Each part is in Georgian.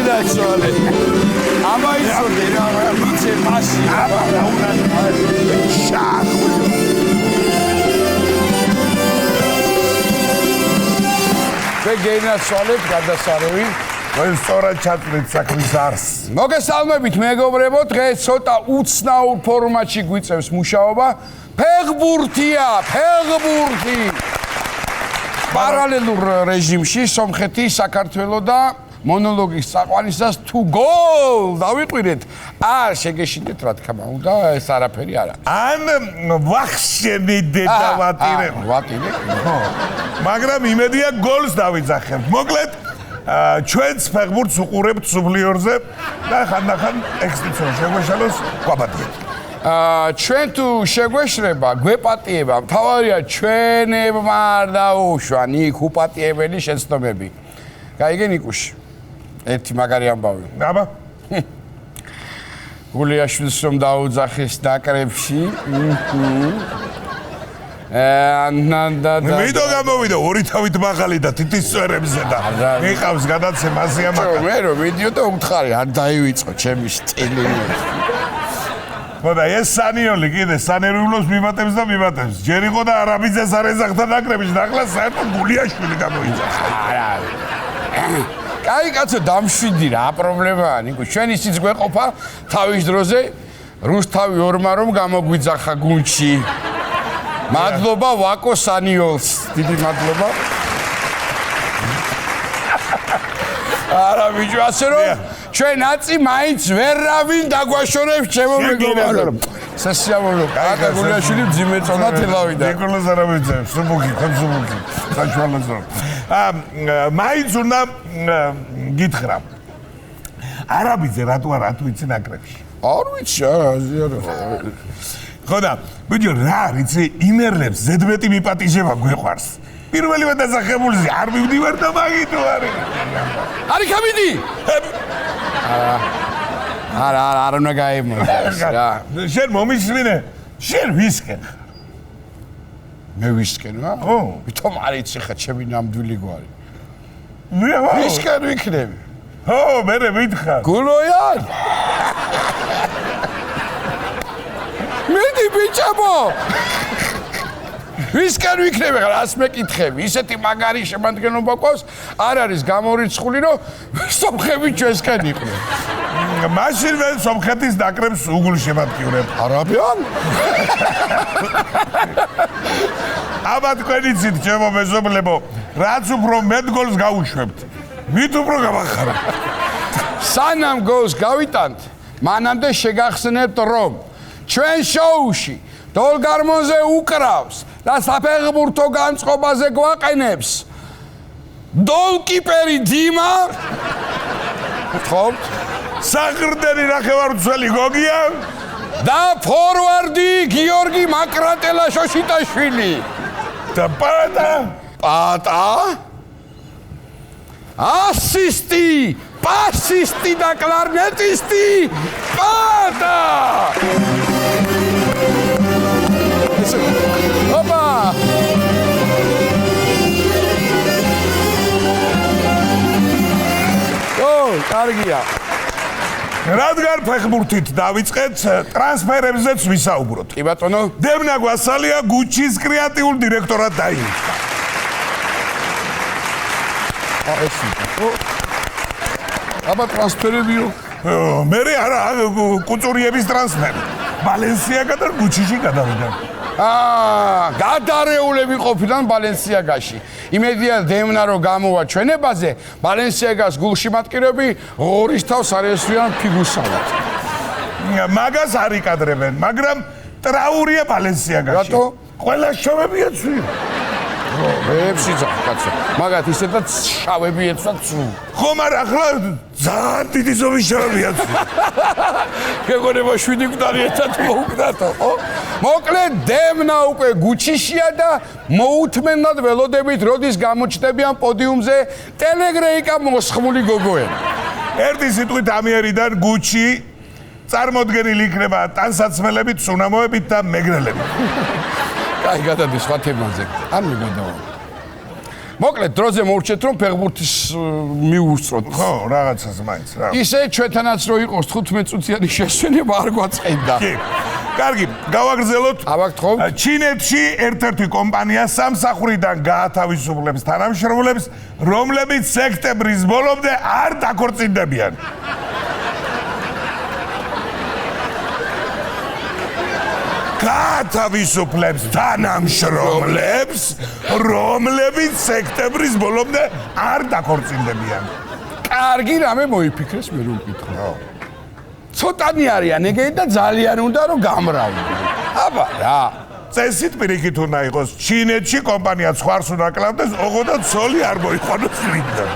გადაცვალე. აბა იცოდე რა ვიცე მასი. აბა რა უნდა შახ. გენაცვალეთ გადასარევი. Voi სწორად ჩაწვდით საქმის არს. მოგესალმებით მეგობრებო, დღეს ცოტა უცნაურ ფორმატში გვიწევს მუშაობა. ფეხბურთია, ფეხბურთი. პარალელურ რეჟიმში სომხეთი, საქართველო და მონოლოგის საყვანისას თუ გოლ დავიყვირეთ. არ შეგეშინდეთ რა თქმა უნდა, ეს არაფერი არა. ან ვახშენი დედავატირე. ვატირე? მაგრამ იმედია გოლს დავიძახებთ. მოკლედ ჩვენც ფეხბურთს უყურებთ სუბლიორზე და ხანდახან ექსტენსიონ შეგვეშალოს გვაპატიეთ. ჩვენ თუ შეგვეშრება, გვეპატიება, მთავარია ჩვენებმა არ დაუშვან იქ უპატიებელი შეცდომები. გაიგე ნიკუში. ერთი მაგარი ამბავი. აბა. გულიაშვილს რომ დაუძახეს ნაკრებში. მიდო გამოვიდა ორი თავით მაღალი და თითის წვერებზე და მიყავს გადაცემა ასია მაგარი. მე რომ ვიდეო და უთხარი არ დაივიწყო ჩემი სტილი. ხოდა ეს სანიოლი კიდე სანერვულოს მიმატებს და მიმატებს. ჯერ იყო და არაბიძეს არ ეძახდა ნაკრებში და ახლა საერთოდ გულიაშვილი გამოიძახა. კაი კაცო დამშვიდი რა პრობლემაა ნიკო ჩვენ ისიც გვეყოფა თავის დროზე რუსთავი ორმა რომ გამოგვიძახა გუნდში. მადლობა ვაკო სანიოლს. დიდი მადლობა. არა ბიჭო ასე რომ ჩვენ აწი მაინც ვერავინ დაგვაშორებს ჩემო მეგობრებო. სასიამოვნო კაი გულიაშვილი ძიმე წონა თელავიდა. ნიკოლოზ არაბიძეებს სუბუქი ხმსუბუქი საჩვალოზე. მაინც უნდა გითხრა. არაბიძე რატო არ ათვიცი ნაკრებში? არ ვიცი არა. ხოდა ბიჭო რა რიცი იმერლებს ზედმეტი მიპატიჟება გვეყვარს. პირველივე დასახებულზე არ მივდივარ და მაგით ვარ. არი გამიდი. არა უნდა გაიმოს რა. შენ მომისმინე. შენ ვისკენ. მე ვისკენ რა? ო, ვითომ არ იცი ხა ჩემი ნამდვილი გვარი. მე ვისკენ ვიქნები. ო, მე მითხარ. გულოიან. მედი ბიჭებო. ვისკენ ვიქნები ხა რას მეკითხები? ისეთი მაგარი შემადგენლობა ყავს, არ არის გამორიცხული რომ სომხები ჩვენსკენ იყვნენ. მაშინ მე სომხეთის ნაკრებს უგულ შემატკივრებ. არაბიან? აბა თქვენ იცით ჩემო მეზობლებო, რაც უფრო მეტ გოლს გაუშვებთ, მით უფრო გამახარა. სანამ გოლს გავიტანთ, მანამდე შეგახსენებთ რომ ჩვენ შოუში დოლგარმონზე უკრავს და საფეხბურთო განწყობაზე გვაყენებს დოლკიპერი დიმა გთხოვთ საყრდენი ნახევარმცველი გოგია და ფორვარდი გიორგი მაკრატელა-შოშიტაშვილი და პატა ასისტი პასისტი და კლარნეტისტი პატა ოპა კარგია რადგან ფეხბურთით დავიწყეთ ტრანსფერებზეც ვისაუბროთ. კი ბატონო. დემნა გვასალია გუჩის კრეატიულ დირექტორად დაინიშნა. აბა ტრანსფერებიო. მე არა კუწურიების ტრანსფერი. ვალენსიაგა და გუჩიში გადავიდა. გადარეულები ყოფილან ბალენსიაგაში. იმედია დემნა რომ გამოვა ჩვენებაზე, ბალენსიაგას გულში მატკივრები ღორის თავს არ ესვიან ფიგუსალად. მაგას არ იკადრებენ, მაგრამ ტრაურია ბალენსიაგაში. რატო? ყველა შოვებია ცვი. მეებში კაცო. მაგათ ისედაც შავები ეცვა ცუ. ხომ არ ახლა ძალიან დიდი ზომის შავებია ცვი. გეგონება 7 კვდარი ერთად მოუკდათო, ხო? მოკლედ დემნა უკვე გუჩიშია და მოუთმენლად ველოდებით როდის გამოჩნდებიან პოდიუმზე ტელეგრეიკა მოსხმული გოგოები. ერთი სიტყვით ამიერიდან გუჩი წარმოდგენილი იქნება ტანსაცმელებით, სუნამოებით და მეგრელებით. კაი გადადის სხვა თემაზე. არ მიგოდაო. მოკლედ დროზე მოვrčet რომ ფეხბურთის მიუსწროთ. ხო, რაღაცას მაინც რა. ისე ჩვენთანაც რო იყოს 15 წუთიანი შესვენება არ გვაწყენდა. კი. კარგი, გავაგრძელოთ. ავაგთხოვთ. ჩინეთში ერთ-ერთი კომპანია სამსახურიდან გაათავისუფლებს თანამშრომლებს, რომლებიც სექტემბრის ბოლომდე არ დაქორწინდებიან. გაათავისუფლებს თანამშრომლებს, რომლებიც სექტემბრის ბოლომდე არ დაქორწინდებიან. კარგი რამე მოიფიქრეს მე რომ ვკითხო. ცოტანი არიან ეგენი და ძალიან უნდა რომ გამრავლდნენ. აბა რა. წესით პირიქით უნდა იყოს. ჩინეთში კომპანია ხვარს უნდა კლავდეს, ოღონდ ცოლი არ მოიყვანოს წრიდან.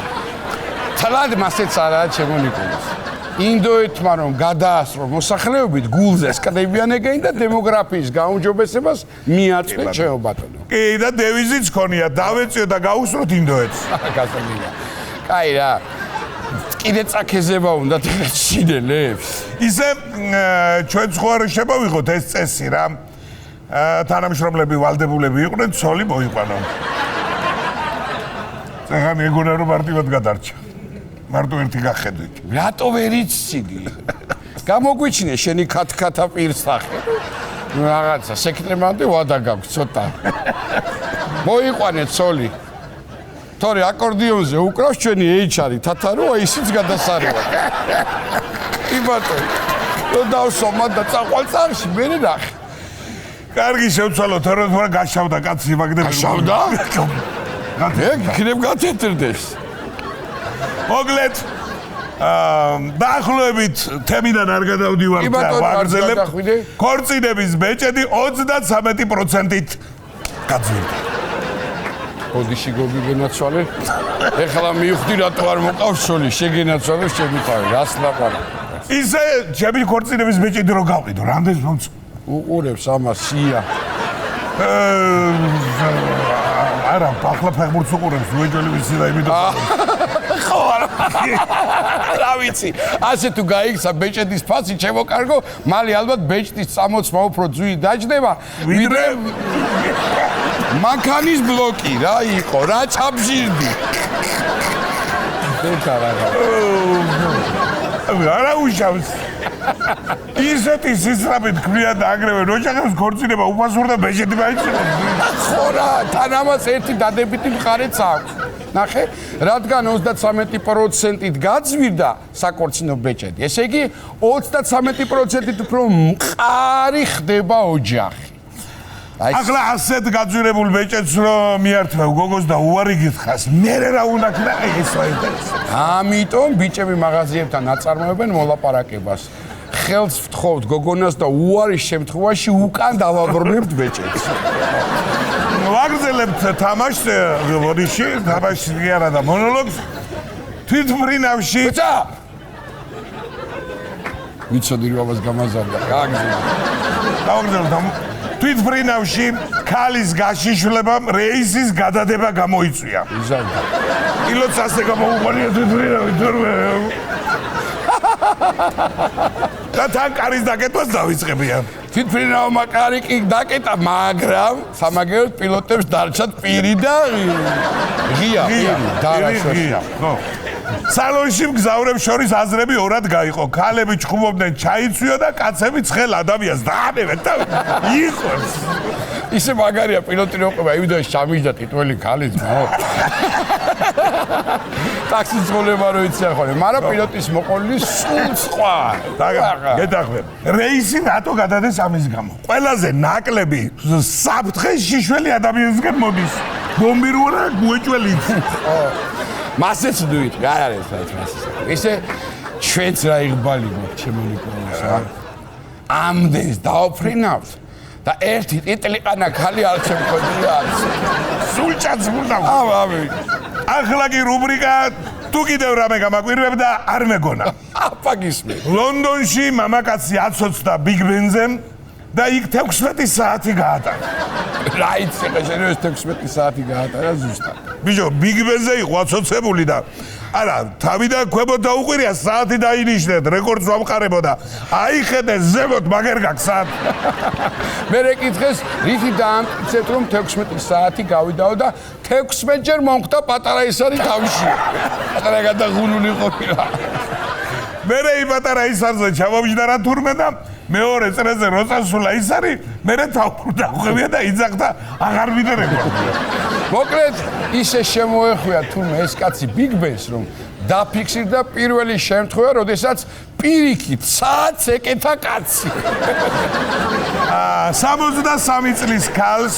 თლად მასეც არაა ჩემო ნიკოლას. ინდოეთმა რომ გადაასწრო მოსახლეობით გულზეს კდებიან ეგენი და დემოგრაფიის გაუმჯობესებას მიაწყვეთ ჩემო ბატონო. კი და დევიზიც ქონია, დავეწიო და გაუსროთ ინდოეთს. გასაგებია. კაი რა. კიდე წაქეზება უნდა ჩინელებს. ისე ჩვენ სხვა შემოვიღოთ ეს წესი რა. თანამშრომლები ვალდებულები იყვნენ ცოლი მოიყვანონ. წეგან ეგონა რომ მარტივად გადარჩა. მარტო ერთი გახედვით. რატო ვერ იციდი? გამოგვიჩინე შენი ქათქათა პირსახე. რაღაცა სექტემბრამდე ვადა გაქვს ცოტა. მოიყვანე ცოლი. თორე აკორდიონზე უკრავს ჩვენი HR-ი თათარო ისიც გადასარევა. კი ბატონო. რო დავსომა და წაყვალწარში მე ნახე. კარგი შევცვალო თორე თორე გაშავდა კაცი მაგდები. გაშავდა? ეგ იქნებ გათეთრდეს. მოგლეთ დაახლოებით თემიდან არ გადავდივართ და ვაგრძელებ. ქორწინების ბეჭედი 33%-ით გაძვირდა. ოდიში გოგიგენაცვალე. ეხლა მივხვდი რატო არ მოყავს სული, შეგენაცვალე შემიყავი, რას ლაპარაკობ. ისე ჩემი ქორწინების ბეჭედი რო გავყიდო, რამდენს მომწ უყურებს ამას სია. არა, ახლა ფეხბურთს უყურებს, უეჯველი ვიცი და იმით. ხო არა. რა ვიცი, ასე თუ გაიქცა ბეჭედის ფასი, ჩემო კარგო, მალე ალბათ ბეჭდის წამოწმა უფრო ძვირი დაჯდება, ვიდრე მანქანის ბლოკი რა იყო, რა ჩაბჟირდი. დედა რა. არა უშავს. ისეთი სისწრაფით ქმნიან და აგრევე ოჯახებს ქორწინება უფასურდა ბეჭედი მაიჭრება. ხო რა, თან ამას ერთი დადებითი მხარეც აქვს. ნახე, რადგან 33%-ით გაძვირდა საკორწინო ბეჭედი. ესე იგი 33%-ით უფრო მყარი ხდება ოჯახი. ახლა ასეთ გაძვირებულ ბეჭედს რომ მიართმევ გოგოს და უარი გითხრას, მე რა უნდა ქნა ეს საინტერესო. ამიტომ ბიჭები მაღაზიებთან აწარმოებენ მოლაპარაკებას. ხელს ვთხოვთ გოგონას და უარის შემთხვევაში უკან დავაბრუნებთ ბეჭედს. ვაგრძელებთ თამაშს, ვოდიში, თამაშს კი არა და მონოლოგს. თვითმფრინავში. ბიჭა! ვიცოდი რომ ამას გამაზარდა. გავაგრძელებთ თვითმფრინავში ქალის გაშიშვლებამ რეისის გადადება გამოიწვია. იზარდა. ილოც ასე გამოუყარია თვითმფრინავი თორმე. და თან კარის დაკეთებას დავიწყებიან. თვითმფრინავმა კარი კი დაკეტა, მაგრამ სამაგეროდ პილოტებს დარჩათ პირი და ღია. ღია. ხო. სალონში მგზავრებს შორის აზრები ორად გაიყო. ქალები ჩხუბობდნენ ჩაიცვიო და კაცები ცხელ ადამიანს დაანებენ და იყოს. ისე მაგარია პილოტი რო ყვება, იმდენს ჩამიჯდა ტიტველი ქალის მო. ტაქსის ძღოლება რო იციან ხოლმე, მაგრამ პილოტის მოყოლი სულ სხვა. გეტახვებ. რეისი რატო გადადეს ამის გამო? ყველაზე ნაკლები საფრთხეს შიშველი ადამიანისგან მოდის. ბომბირუარა გუეჭველით. მასეც დუით, რა არის ეს მასე. ისე ჩვენც რა იღბალი გვაქვს ჩემო ნიკოლას რა. ამდენს დაოფრინავთ და ერთი ტიტლიყანა ქალი არ შემქონია. სულ ჭაცბურდა. ავი. ახლა კი რუბრიკა თუ კიდევ რამე გამაკვირვებ და არ მეგონა. აპაგისმე. ლონდონში მამაკაცი აცოცდა ბიგ ბენზე და იქ 16 საათი გაატარა. რა იცი ხა შენ ეს 16 საათი გაატარა ზუსტად. ბიჭო, Big Ben-ზე იყო აცოცებული და არა, თავიდან ქვემოთ დაუყვირია საათი დაინიშნეთ, რეკორდს ვამყარებოდა. აიხედე ზემოთ მაგერ გაქვს საათი. მე რეკითხეს, რითი დაამტკიცეთ რომ 16 საათი გავიდაო და 16 ჯერ მომხდა პატარა ის არის თავში. პატარა გადაღუნული ყოფილა. მე იმ პატარა ის არზე ჩამომჯდა თურმე და მეორე წრეზე როწასულა ის არის, მე დავხვევია და იძახდა აღარ ვიდე რეკორდი. მოკლედ ისე შემოეხვია თურმე ეს კაცი Big Ben-ს რომ დაფიქსირდა პირველი შემთხვევა, როდესაც პირიქით საათს ეკეთა კაცი. 63 წლის ქალს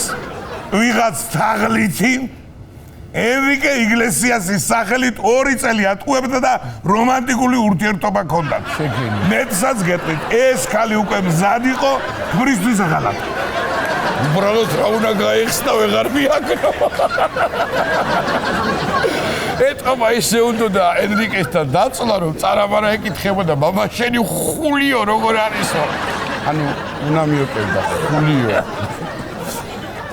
ვიღაც თაღლითი ენრიკე იგლესიასის სახელით 2 წელი ატყუებდა და რომანტიკული ურთიერთობა ჰქონდათ. მეტსაც გეტყვით, ეს ქალი უკვე მზად იყო ქმრისთვის ღალატ. უბრალოდ რა უნდა გაიხსნა ვეღარ მიაგნო. ეტყობა ისე უნდა ენრიკესთან დაწლა რომ წარაბარა ეკითხებოდა მამა შენი ხულიო როგორ არისო. ანუ უნდა მიოკვებდა ხულიო.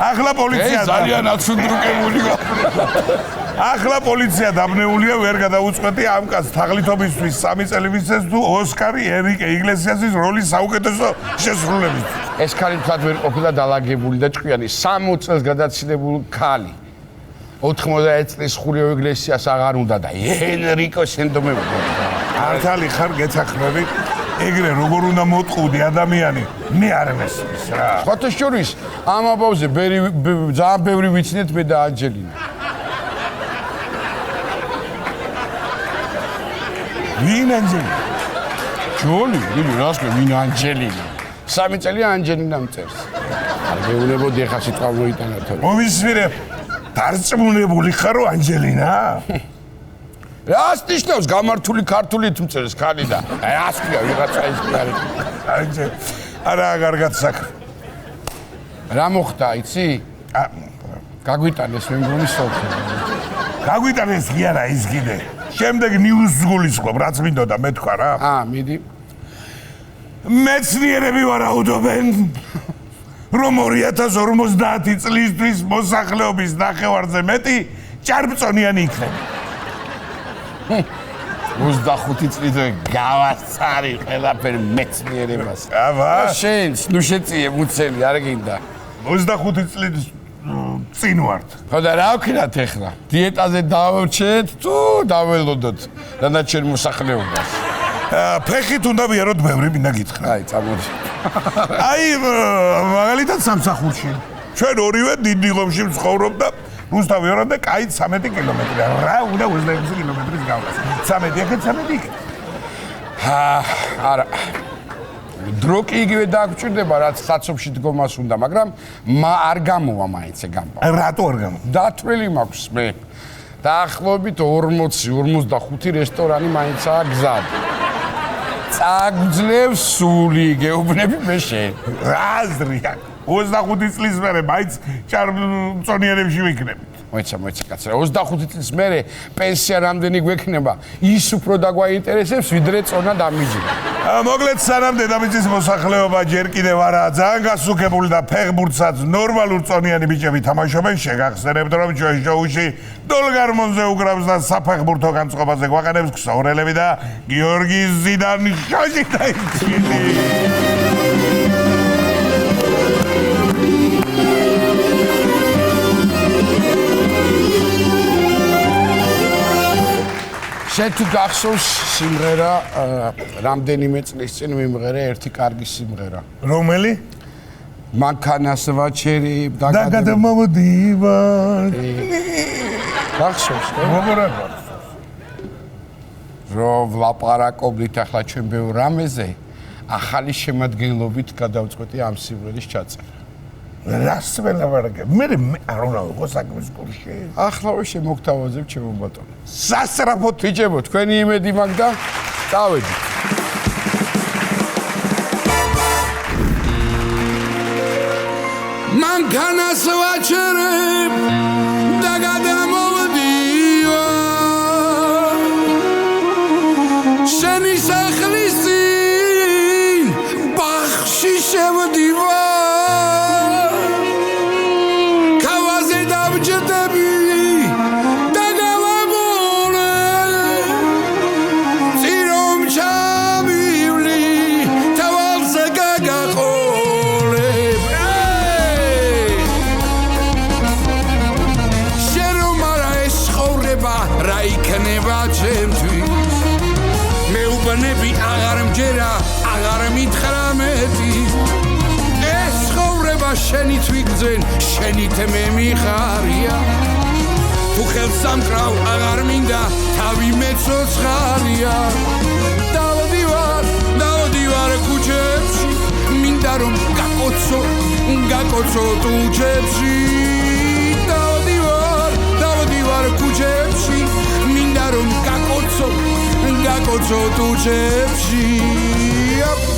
ახლა პოლიცია ძალიან აცუნდრუკებული ახლა პოლიცია დაბნეულია ვერ გადაუწყვეტი ამ კაცს თაღლითობისთვის 3 წელი მისცეს თუ ოსკარი ენრიკე იგლესიასის როლის საუკეთესო შესრულებისთვის. ეს ქალი თქვათ ვერ ყოფილა დალაგებული და ჭკვიანი 60 წელს გადაცილებული ქალი. 91 წლის ხულიო იგლესიას აღარ უნდა და ენრიკო შენდომებდა. ართალი ხარ გეცახრები ეგრე როგორ უნდა მოტყუდი ადამიანი მე არ მესმის რა. ხოთო შორის ამ აბავზე ძალიან ბევრი ვიცინეთ მე და ანჯელინა. ვინ ანჯელინა? ჯოლი, რას მე ვინ ანჯელინა? 3 წელი ანჯელინა მწერს. არ გეუნებოდი ახლა სიტყვა მოიტანა თორე. მომისვირე დარწმუნებული ხარო ანჯელინა? რას ნიშნავს გამართული ქართულით მწერს ქალი და რას ქვია ვიღაცა ის არის. არა კარგად საქმე. რა მოხდა იცი? გაგვიტანეს მე მგონი სოფი. გაგვიტანეს კი არა ის კიდე. შემდეგ ნიუს გულისხმობ რაც მინდოდა მე თქვა რა. მიდი. მეცნიერები ვარაუდობენ რომ 2050 წლისთვის მოსახლეობის ნახევარზე მეტი ჭარბწონიანი იქნება. 25 წლიდე გავასწარი ყველაფერი მეცნიერებას. აბა შენ ნუ შეწიე მუცელი არ გინდა. 25 წლის წინ ვართ. ხო და რა ვქნათ ახლა? დიეტაზე დავორჩეთ თუ დაველოდოთ დანარჩენ მოსახლეობას? ფეხით უნდა ვიაროთ ბევრი მინდა გითხრა. აი წამოდი. აი მაგალითად სამსახურში. ჩვენ ორივე დიდი ღომში ვცხოვრობ და რუსთავი ორამდე კაი 13 კილომეტრი. რა უნდა 26 კილომეტრის გავლას. 13 აქეთ 13 იქ. არა. დრო კი იგივე დაგვჭირდება რაც საცობში დგომას უნდა, მაგრამ არ გამოვა მაინც ეგ ამბავი. რატო არ გამოვა? დათვლილი მაქვს მე. დაახლოებით 40-45 რესტორანი მაინცაა გზად. წაგძლევს სული, გეუბნები მე შენ. რა აზრია? 25 წლის მერე მაინც ჭარბწონიანებში ვიქნებით. მოიცა კაცო, 25 წლის მერე პენსია რამდენი გვექნება, ის უფრო დაგვაინტერესებს, ვიდრე წონა დამიჯი. მოკლედ სანამ დედამიწის მოსახლეობა ჯერ კიდევ არაა ძალიან გასუქებული და ფეხბურთსაც ნორმალურ წონიანი ბიჭები თამაშობენ, შეგახსენებთ რომ ჩვენ შოუში დოლგარმონზე უკრავს და საფეხბურთო განწყობაზე გვაყენებს ქსოვრელები და გიორგი ზიდანიშვილი დაიწყილი. შენ თუ გახსოვს სიმღერა რამდენიმე წლის წინ მიმღერე ერთი კარგი სიმღერა. რომელი? მანქანას ვაჩერებ და გადმოვდივარ. გახსოვს? როგორ არ გახსოვს? რომ ვლაპარაკობდით ახლა ჩვენ ბევრ რამეზე, ახალი შემადგენლობით გადავწყვეტი ამ სიმღერის ჩაწერა. რას ველაპარაკებ? მე არ უნდა ვიყო საქმის კურსში. ახლავე შემოგთავაზებ ჩემო ბატონო. სასწრაფოდ ბიჭებო, თქვენი იმედი მაქვს და წავედით. მანქანას ვაჩერებ და გადმოვდივარ. შენი სახლის წინ ბაღში შევდივარ. ბნები აღარ მჯერა აღარ მითხრა მეტი ეს ცხოვრება შენით ვიგრძენ შენით მე მიხარია თუ ხელს სამკრავ აღარ მინდა თავი მეცოცხალია დავდივარ ქუჩებში მინდა რომ გაკოცო ტუჩებში დავდივარ ქუჩებში მინდა რომ გაკოცო ტუჩებში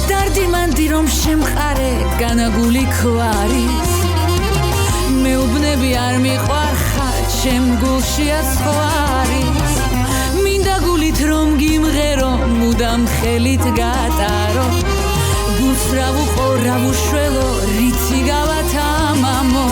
დარდი მანდი რომ შემყარე განაგული ქვარის მეუბნები არ მიყვარხარ ჩემ გულშია სხვარის მინდა გულით რომ გიმღერო მუდამ ხელით გატარო გულს რა ვუყო რა ვუშველო რიცი გავათამამო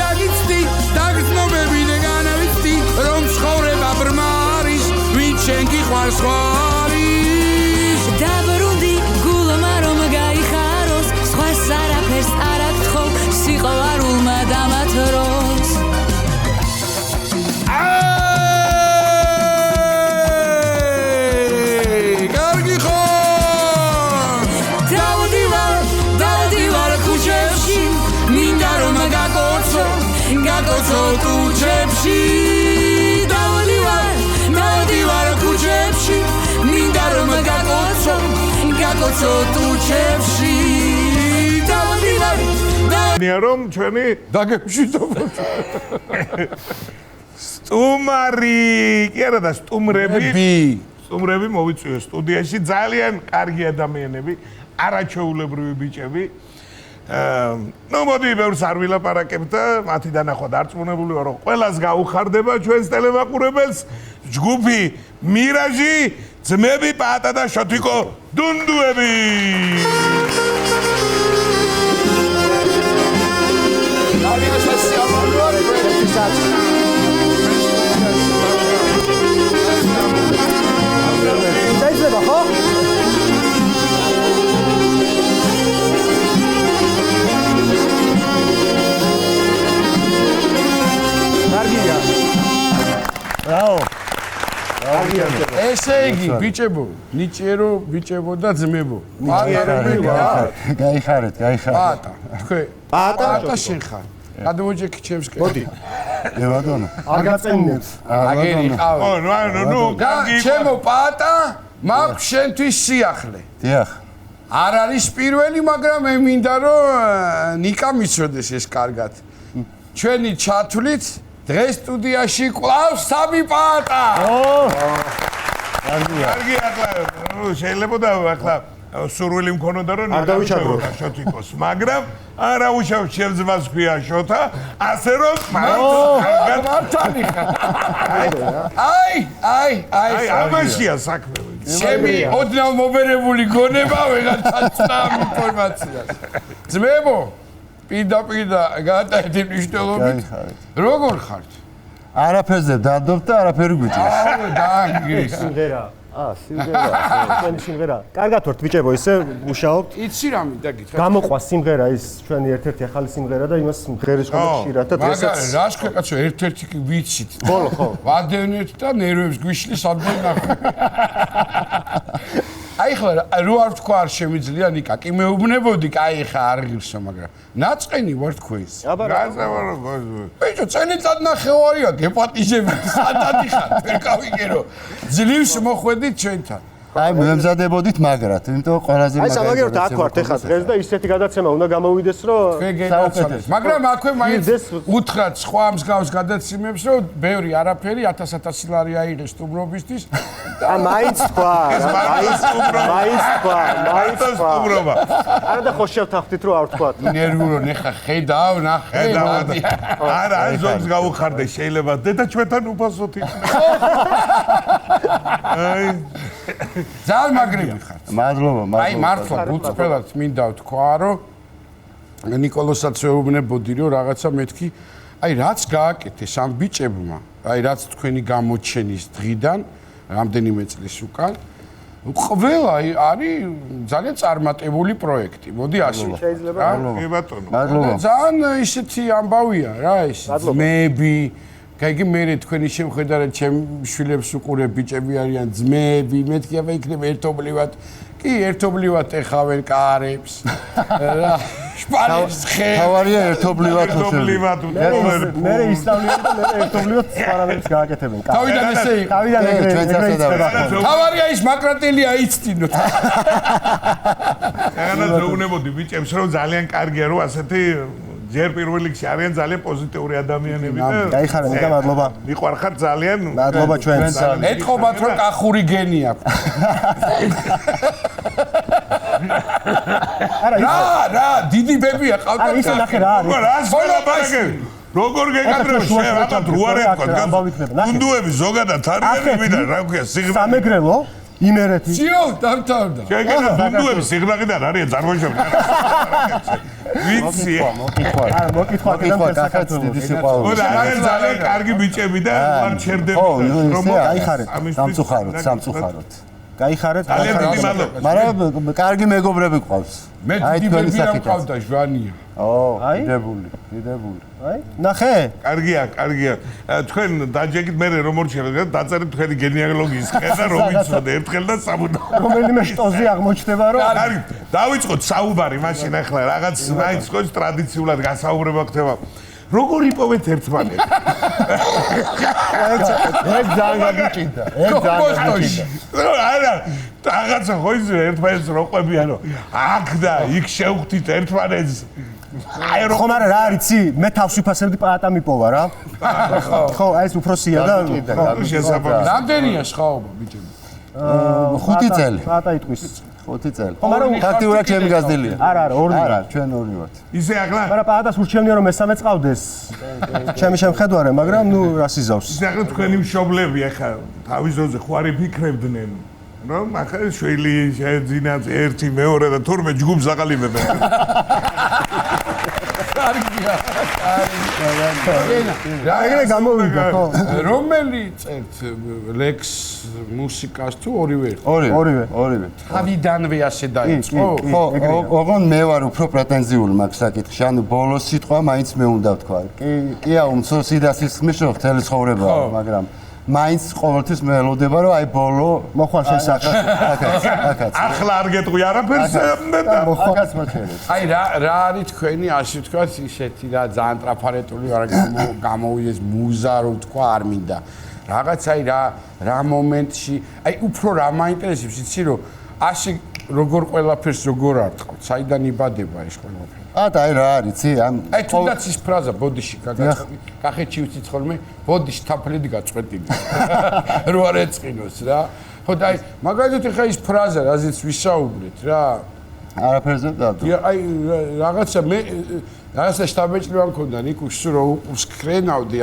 დაგიცნობები და განავიცდი რომ ცხოვრება ბრმა არის ვინ შენ გიყვარს ხვალის დაბრუნდი გულმა რომ გაიხაროს სხვას არაფერს არ აგთხოვ სიყვარულმა დამათროს კარგი ხარ დავდივარ ქუჩებში მინდა რომ გაკოცო ტუჩებში დავდივარ ქუჩებში მინდა რომ გაკოცო ტუჩებში რომ ჩვენი დაგემშვიდობოთ სტუმარი კი არა და სტუმრები მოვიწვიო სტუდიაში ძალიან კარგი ადამიანები არაჩვეულებრივი ბიჭები ნუ მოდი ბევრს არ ვილაპარაკებ და მათი დანახვა დარწმუნებული ვარ რომ ყველას გაუხარდება ჩვენს ტელემაყურებელს ჯგუფი მირაჟი ძმები პატა და შოთიკო დუნდუები შეიძლება ხო? კარგია. რაო. ესე იგი ბიჭებო ნიჭიერო ბიჭებო და ძმებო გაიხარეთ. პატა თქვენ პატა შენ ხარ გადმოჯექი ჩემს კე მოდი ევადონა. არ გაწენინებს. აგერი ყავი ნუ კარგი ჩემო პატა მაქვს შენთვის სიახლე დიახ. არ არის პირველი მაგრამ მე მინდა რომ ნიკა მიცოდეს ეს კარგად ჩვენი ჩათვლით დღეს სტუდიაში კლავს სამი პატა კარგი ახლა შეიძლება და ახლა სურვილი მქონოდა რომ არ დავიჩაგრო შოთიკოს მაგრამ არა უშავ შევძმას ქვია შოთა ასე რომ მართალი ხარ აი ამაშია საქმე ჩემი ოდნავ მობერებული გონება ვეღაცაცნა ინფორმაციას ძმებო პირდაპირ გადაიდე მნიშვნელობით როგორ ხართ არაფერზე დადობთ და არაფერი გვიჭირს. დაანგრის სიმღერა. სიმღერა. ჩვენი სიმღერა. კარგად ვართ ბიჭებო, ისე მუშაობთ. იცი რა მინდა გითხრა გამოყვა სიმღერა ის ჩვენი ერთ-ერთი ახალი სიმღერა და იმას მღერის ხომ ხშირად და დღესაც მაგარი რა შეკაცო ერთ-ერთი კი ვიცით ხოლო ხო. ვადევნეთ და ნერვებს გვიშლის ადმე ნახე აი ხლა რო არ თქვა არ შემიძლია ნიკა კი მეუბნებოდი კაი ხა არ ღირსო მაგრამ ნაწყენი ვარ თქვენს გაზავარო გოზო ბიჭო წელიწად ნახევარია გეპატიჟები სადადი ხარ ვერ გავიგერო ძლივს მოხვედით ჩვენთან აი მემზადებოდით მაგრად, იმიტომ ყველაზე აი სამაგეროთ აქ ვართ ეხლა დღეს და ისეთი გადაცემა უნდა გამოვიდეს რომ საუკეთესო მაგრამ აქვე მაინც უთხრათ სხვა მსგავს გადაცემებს რომ ბევრი არაფერი 1000 ლარი აიღეს სტუმრობისთვის ა მაინც თქვა არა და ხო შევთანხმდით რომ არ თქვათ ნერვიულო ნახა ხედავ ნახე არა ზოგს გავუხარდე შეიძლება დედა ჩვენთან უფასოდ იქნება აი ძალიან მაგრები ხართ მადლობა აი მართლა გულწრფელად მინდა ვთქვა რომ ნიკოლოსაც ვეუბნებოდი რომ რაღაცა მეთქი აი რაც გააკეთეს ამ ბიჭებმა აი რაც თქვენი გამოჩენის დღიდან რამდენიმე წლის უკან ყველა არის ძალიან წარმატებული პროექტი მოდი ასე შეიძლება კი ბატონო მადლობა ძალიან ისეთი ამბავია რა ეს ძმები კაი მე თქვენი შემხედარად ჩემ შვილებს უყურებ ბიჭები არიან ძმები მეთქი აბა იქნება ერთობლივად კი ერთობლივად ეხავენ კარებს რა შპალებს ხე თავარია ერთობლივად მე ისწავლიან და მე ერთობლივად სპარალელს გააკეთებენ. თავიდან ესე იყო თავიდან ეგრე იწება. თავარია ის მაკრატელი აიცდინოთ ეგანა ზეუნებოდი ბიჭებს რომ ძალიან კარგია რომ ასეთი ჯერ პირველ რიგში არიან ძალიან პოზიტიური ადამიანები და გაიხარეთ და მადლობა. მიყვარხარ ძალიან მადლობა ჩვენს. ეთყობათ რომ კახური გენი აქვს რა დიდი ბებია ყავდა არა ისე ნახე რა არის. როგორ გეკადრო შევაკათ რუარე თქვა გუნდუები ზოგადად არიანები და რა ქვია სიღრმე სამეგრელო იმერეთი ძიო დამთავრდა შეგენა გუნდუები სიღრმეიდან არიან წარმოშობილი ვიცი არა მოკითხვა კახაც დიდი სიყვარული ძალიან კარგი ბიჭები და არ ჩერდები რომ გაიხარეთ სამწუხაროდ გაიხარეთ მაგრამ კარგი მეგობრები გყავს მე დიდი ბებია მყავდა ჟვანია დიდებული აი ნახე კარგია თქვენ დაჯეკით მე რომ მორჩერეთ დაწერეთ თქვენი გენეალოგიის ხედა რომ იცოდე ერთხელ და სამუდამოდ რომელიმე შტოზე აღმოჩნდება რომ კარგი დავიწყოთ საუბარი მაშინ ახლა რაღაც მაინც ყოს ტრადიციულად გასაუბრება ხდება როგორ იპოვეთ ერთმანეთს ეგ ძალიან გაგიჭირდა არა რაღაცა ხო ის ერთმანეთს რო ყვებიან რომ აქ და იქ შევხვდით ერთმანეთს აი ხომ არა რა არიცი მე თავს ვიფასებდი პაატა მიპოვა რა ხო აი ეს უფროსია და შესაბამისად რამდენია სხვაობა ბიჭები 5 წელი პაატა იტყვის 5 წელი ხომ არა ფაქტიურად ჩემი გაზდილია არა ორი არა ჩვენ ორი ვართ ისე ახლა მაგრამ პაატას ურჩევნია რომ მესამე წავდეს ჩემი შემხედვარე მაგრამ ნუ რას იზავს ისე ახლა თქვენი მშობლები ახლა თავის ძოზე ხო არ იფიქრებდნენ რომ ახლა შვილი შეძინათ ერთი მეორე და თურმე ჯგუფს აყალიბებენ კარგია რა ეგრე გამოვიდა ხო რომელი წერთ ლექს მუსიკას თუ ორივე ორივე თავიდანვე ასე დაიწყო ხო ოღონ მე ვარ უფრო პრეტენზიული მაგ საკითხში ანუ ბოლოს სიტყვა მაინც მე უნდა ვთქვა კი აუმცო სიდასის ხმის რომ ხელი ცხოვრება მაგრამ მაინც ყოველთვის მელოდება რომ აი ბოლო მოხვალ შესახებ აკაც ახლა არ გეტყვი არაფერს აკაც მოჩერეთ აი რა არის თქვენი ასე ვთქვათ ისეთი რა ძალიან ტრაფარეტული არა გამოვიდეს მუზა რო თქვა არ მინდა რაღაც აი რა მომენტში აი უფრო რა მაინტერესებს იცი რომ ასე როგორ ყველაფერს როგორ არ თქო საიდან იბადება ეს ყველაფერი აი რა არიცი აი თუნდაც ის ფრაზა ბოდიში კახეთში ვიცით ხოლმე ბოდიში თაფლები გაწყვეტილი რო არ ეწყინოს რა ხო და აი მაგალითად ხა ის ფრაზა რაზეც ვისაუბრეთ რა არაფერზე დადო აი რაღაცა მე რაღაცა შტაბეჭლება მქონდა ნიკუშს რომ ვსკრინავდი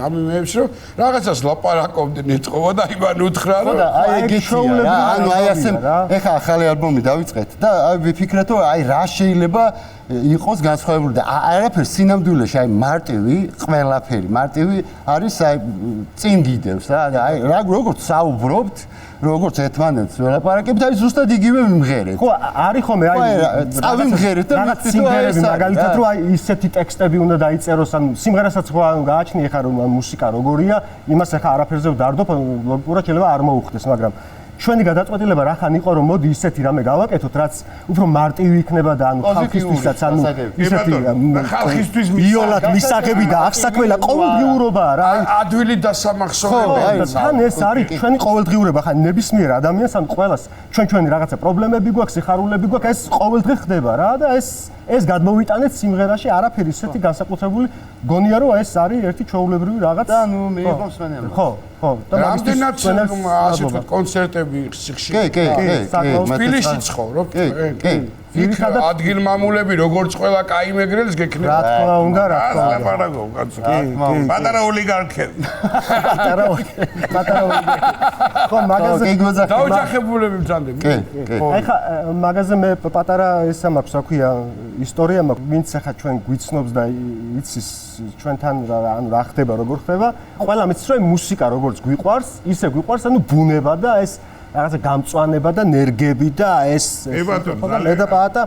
ამ იმეებს რომ რაღაცას ლაპარაკობდნენ ეთყობა და იმან უთხრა რომ აი ეგეშოულები ანუ აი ასე ეხა ახალი ალბომი დავიწყეთ და აი ვიფიქრეთ რომ აი რა შეიძლება იყოს განსხვავებული და არაფერ სინამდვილეში აი მარტივი ყველაფერი მარტივი არის აი წინ გიდევს რა აი როგორც საუბრობთ როგორც ერთმანეთს ველაპარაკებთ აი ზუსტად იგივე მიმღერეთ ხო არის ხომ აი წავიმღერეთ და რაღაც სიმღერები მაგალითად რომ აი ისეთი ტექსტები უნდა დაიწეროს ან სიმღერასაც ხო გააჩნია ხა რომ მუსიკა როგორია იმას ახლა არაფერზე ვდარდობ ლოგიკურად შეიძლება არ მოუხდეს მაგრამ ჩვენი გადაწყვეტილება რახან იყო რომ მოდი ისეთი რამე გავაკეთოთ რაც უფრო მარტივი იქნება და ანუ ხალხისთვისაც ანუ ისეთი ხალხისთვის იოლად მისაღები და აღსაქმელა ყოველდღიურობაა რა ადვილი დასამახსოვრებელი თან ეს არის ჩვენი ყოველდღიურობა ხა ნებისმიერ ადამიანს ან ყველას ჩვენი რაღაცა პრობლემები გვაქვს სიხარულები გვაქვს ეს ყოველდღე ხდება რა და ეს გადმოვიტანეთ სიმღერაში არაფერი ისეთი განსაკუთრებული გონია რომ ეს არის ერთი ჩვეულებრივი რაღაც და ნუ მიიღოს სვენელობა ხო და რამდენად ასე ვთქვათ კონცერტები ხშირი კი თბილისში ცხოვრობ კი ადგილმამულები როგორც ყველა კაი მეგრელს გეკნება რა თქმა უნდა რა თქმა უნდა ლაპარაკო კაცო პატარა ოლიგარქები პატარა ხო მაგაზე დაოჯახებულები მძანდები აი ხა მაგაზე მე პატარა ესა მაქვს რა ქვია ისტორია მაქვს ვინც ახლა ჩვენ გვიცნობს და იცის ჩვენთან ანუ რა ხდება როგორ ხდება ყველა მიცის რომ მუსიკა როგორც გვიყვარს ისე გვიყვარს ანუ ბუნება და ეს რაღაცა გამწვანება და ნერგები და ეს მე და პაატა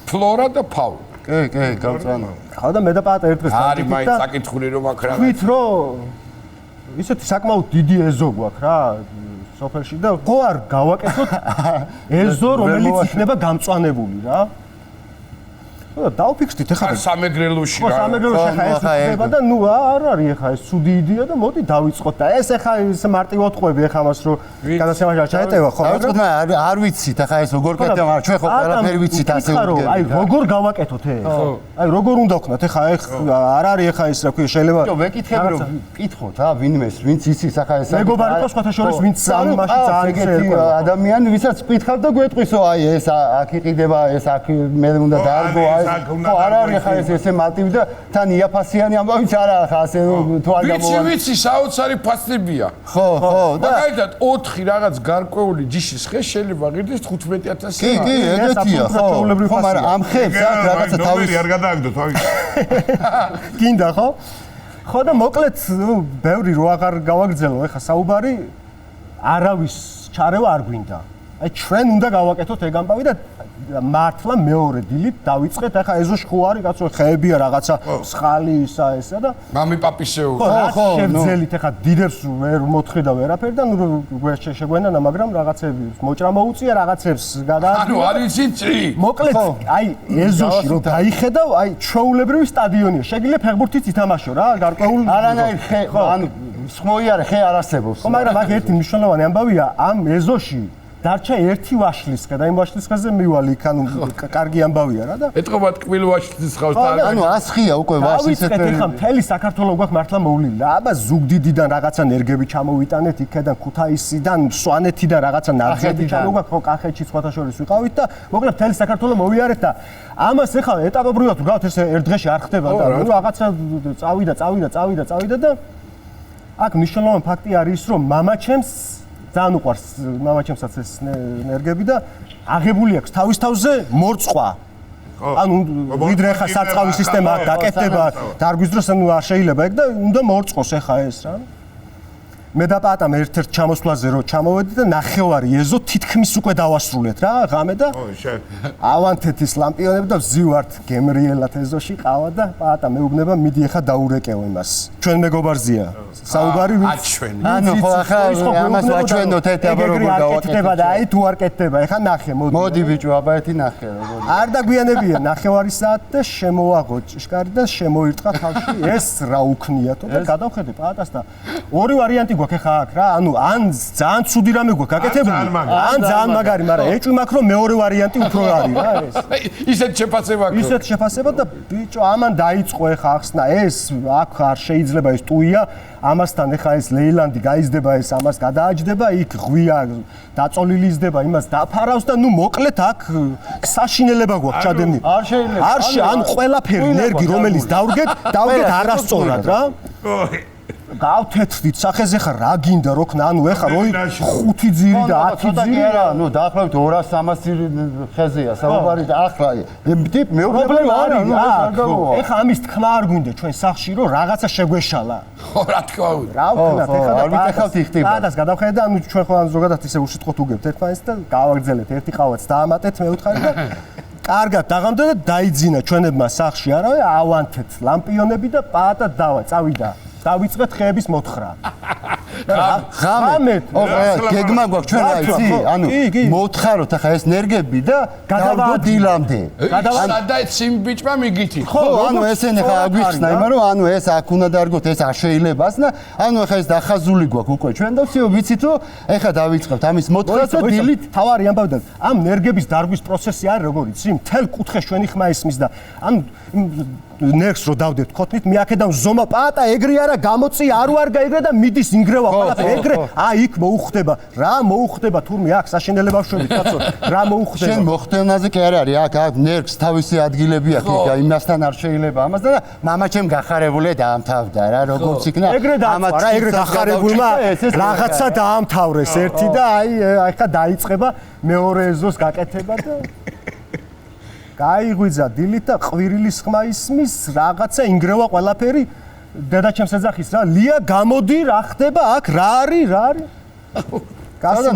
ფლორა და ფაუნა კი გამწვანება ხო და მე და პაატა ერთ დღეს არის მაინც საკითხული რომ აქ რა ვით რომ ისეთი საკმაოდ დიდი ეზო გვაქვს რა სოფელში და ხო არ გავაკეთოთ ეზო რომელიც იქნება გამწვანებული რა და დავფიქსდით ეხლა სამეგრელოში ხო სამეგრელოში ხა ეს ხდება და ნუ არ არის ეხლა ეს ცუდი იდეა და მოდი დავიწყოთ და ეს ეხლა ეს მარტივად ყვები ეხლა მას რო გადასემაშა ჩაეტევა ხო დავიწყოთ მაგრამ არ ვიცით ახლა ეს როგორ კეთდება მაგრამ ჩვენ ხო ყველაფერი ვიცით ასე უდგები აი როგორ გავაკეთოთ ეს აი როგორ უნდა ვქნათ ეხლა არ არის ეხლა ეს რა ქვია შეიძლება ვეკითხები რომ კითხოთ რა ვინმეს ვინც იცის ახლა ეს მეგობარი ყავს სხვათა შორის ვინც სამაში ძალიან ეგეთი ადამიანი ვისაც კითხავ და გვეტყვისო აი ეს აქ იყიდება ეს აქ მე უნდა დაარგო აი ხო არ არის ხა ესე მარტივი და თან იაფასიანი ამბავიც არ არის ხა ასე თუ არ გამოვარ ვიცი საოცარი ფასებია ხო და მაგალითად 4 რაღაც გარკვეული ჯიშის ხე შეიძლება ღირდეს 15000 კი ეგეთია ხო მაგრამ ამ ხებს აქ რაღაცა თავის არ გადააგდო თავის გინდა ხო ხო და მოკლედ ბევრი რო აღარ გავაგრძელო ეხა საუბარი არავის ჩარევა არ გვინდა აი ჩვენ უნდა გავაკეთოთ ეგ ამბავი და მართლა მეორე დილით დავიწყეთ ახლა ეზოში ხო არის კაცო ხეებია რაღაცა სხალი ისა ესა და მამი პაპისეულ ხო შევძელით ახლა დიდებს ვერ მოთხრი და ვერაფერი და ნუ შეგვენანა მაგრამ რაღაცები მოჭრა მოუწია რაღაცებს ანუ არ იცი წრი მოკლედ აი ეზოში რომ დაიხედავ აი ჩვეულებრივი სტადიონია შეგიძლია ფეხბურთიც ითამაშო რა გარკვეულ არანაირ ხე ანუ სხმოიარე ხე არ არსებობს ხო მაგრამ აქ ერთი მნიშვნელოვანი ამბავია ამ ეზოში დარჩა ერთი ვაშლისხე და იმ ვაშლისხეზე მივალ იქ ანუ კარგი ამბავია რა და ეთყობა ტკბილ ვაშლისხავს და ანუ ასხია უკვე ვაშლისხე ეხლა მთელი საქართველოს გვაქვს მართლა მოვლილი და აბა ზუგდიდიდან რაღაცა ნერგები ჩამოვიტანეთ იქიდან ქუთაისიდან სვანეთიდან რაღაცა ნარგები ჩამოვაქვს ხო კახეთში სხვათა შორის ვიყავით და მოკლედ მთელი საქართველოს მოვიარეთ და ამას ეხლა ეტაპობრივად ვგავთ ეს ერთ დღეში არ ხდება და ნუ რაღაცა წავიდა და აქ მნიშვნელოვანი ფაქტი არის რომ მამაჩემს ძალიან უყვარს მამაჩემსაც ეს ნერგები და აღებული აქვს თავის თავზე მორწყვა. ანუ ვიდრე ხა სარწყავი სისტემა დაკეთდება დარგვის დროს ანუ არ შეიძლება ეგ და უნდა მორწყოს ეხა ეს რა. მე და პატამ ერთ-ერთ ჩამოსვლაზე რო ჩამოვედი და ნახევარი ეზო თითქმის უკვე დავასრულეთ რა ღამე და ავანთეთ ის ლამპიონები და ვზივართ გემრიელად ეზოში ყავა და პატა მეუბნება მიდი ეხა დაურეკევ იმას ჩვენ მეგობარზია საუბარი აჩვენი ანუ ხო ახლა ამას ვაჩვენოთ ერთ აბა როგორ გავაკეთდება და აი თუ არ კეთდება ეხა ნახე მოდი ბიჭო აბა ერთი ნახე როგორ არ დაგვიანებია ნახევარი საათი და შემოაღო ჭიშკარი და შემოირტყა თავში ეს რა უქნიათო და გადავხედე პატას და ორი ვარიანტი ეხა აქ რა ანუ ან ძალიან ცუდი რამე გვაქვს გაკეთებული ან ძალიან მაგარი მაგრამ ეჭვი მაქვს რომ მეორე ვარიანტი უფრო არის რა ეს ისეთ შეფასება აქვს ისეთ შეფასება და ბიჭო ამან დაიწყო ეხა ახსნა ეს აქ არ შეიძლება ეს ტუია ამასთან ეხა ეს ლეილანდი გაიზდება ეს ამას გადააჯდება იქ ღვია დაწოლილი იზდება იმას დაფარავს და ნუ მოკლედ აქ საშინელება გვაქვს ჩადენი არ შეიძლება ან ყველაფერი ნერგი რომელიც დავდგეთ არასწორად რა გავთეთრით სახეზე ხა რა გინდა რო ქნა ანუ ეხა როი 5 ძირი და 10 ძირი არა ნუ დაახლოებით 200-300 ძირი ხეზეა საუბარი და ახლა ტიპ მეუბნება არის ეხა ამის თქმა არ გვინდა ჩვენ სახში რომ რაღაცა შეგვეშალა ხო რა თქმა უნდა რა ვქნათ ეხა და არ ვიტეხავთ იხტება პატას გადავხედე და ანუ ჩვენ ხო ზოგადად ისე უშიტყოთ უგებთ ერთმანეთს და გავაგრძელეთ ერთი ყავაც დაამატეთ მეუთხარი და კარგად დაღამდა და დაიძინა ჩვენებმა სახში არავე ავანთეთ ლამპიონები და პატა წავიდა დავიწყეთ ხეების მოთხრა. ღამე. გეგმა გვაქვს ჩვენ რა იცი? ანუ მოთხაროთ ახლა ეს ნერგები და დავდო დილამდე. და სიმბიჭმა მიგითი. ხო, ანუ ესენი ხა აგვიხსნა, იმიტომ რომ ანუ ეს აქ უნდა დარგოთ, ეს არ შეიძლებაც და ანუ ახლა ეს დახაზული გვაქვს უკვე ჩვენ და всё ვიცით რომ ახლა დავიწყებთ ამის მოთხრა და დილით თავარი ამბავი და ამ ნერგების დარგვის პროცესი არის როგორ იცი? მთელ კუთხეს ჩვენი ხმა ისმის და ანუ ნერგს რო დავდეთ ქოთნით მე აქედან ზომა პატა ეგრე არა გამოწი არ ვარ გაიგრე და მიდის ინგრევა ყველაფერი ეგრე აი იქ მოუხდება რა მოუხდება თურმე აქ საშენელება ვშობი კაცო რა მოუხდება შენ მოხდენაზე კი არ არის აქ ნერგს თავისი ადგილები აქვს და იმასთან არ შეიძლება ამას და მამაჩემ გახარებულე დაამთავრდა რა როგორც იქნა ამათ რა ეგრე გახარებულმა რაღაცა დაამთავრეს ერთი და აი ხა დაიწყება მეორე ეზოს გაკეთება და გაიღვიძა დილით და ყვირილის ხმა ისმის რაღაცა ინგრევა ყველაფერი დედაჩემს ეძახის რა ლია გამოდი რა ხდება აქ რა არის კაცო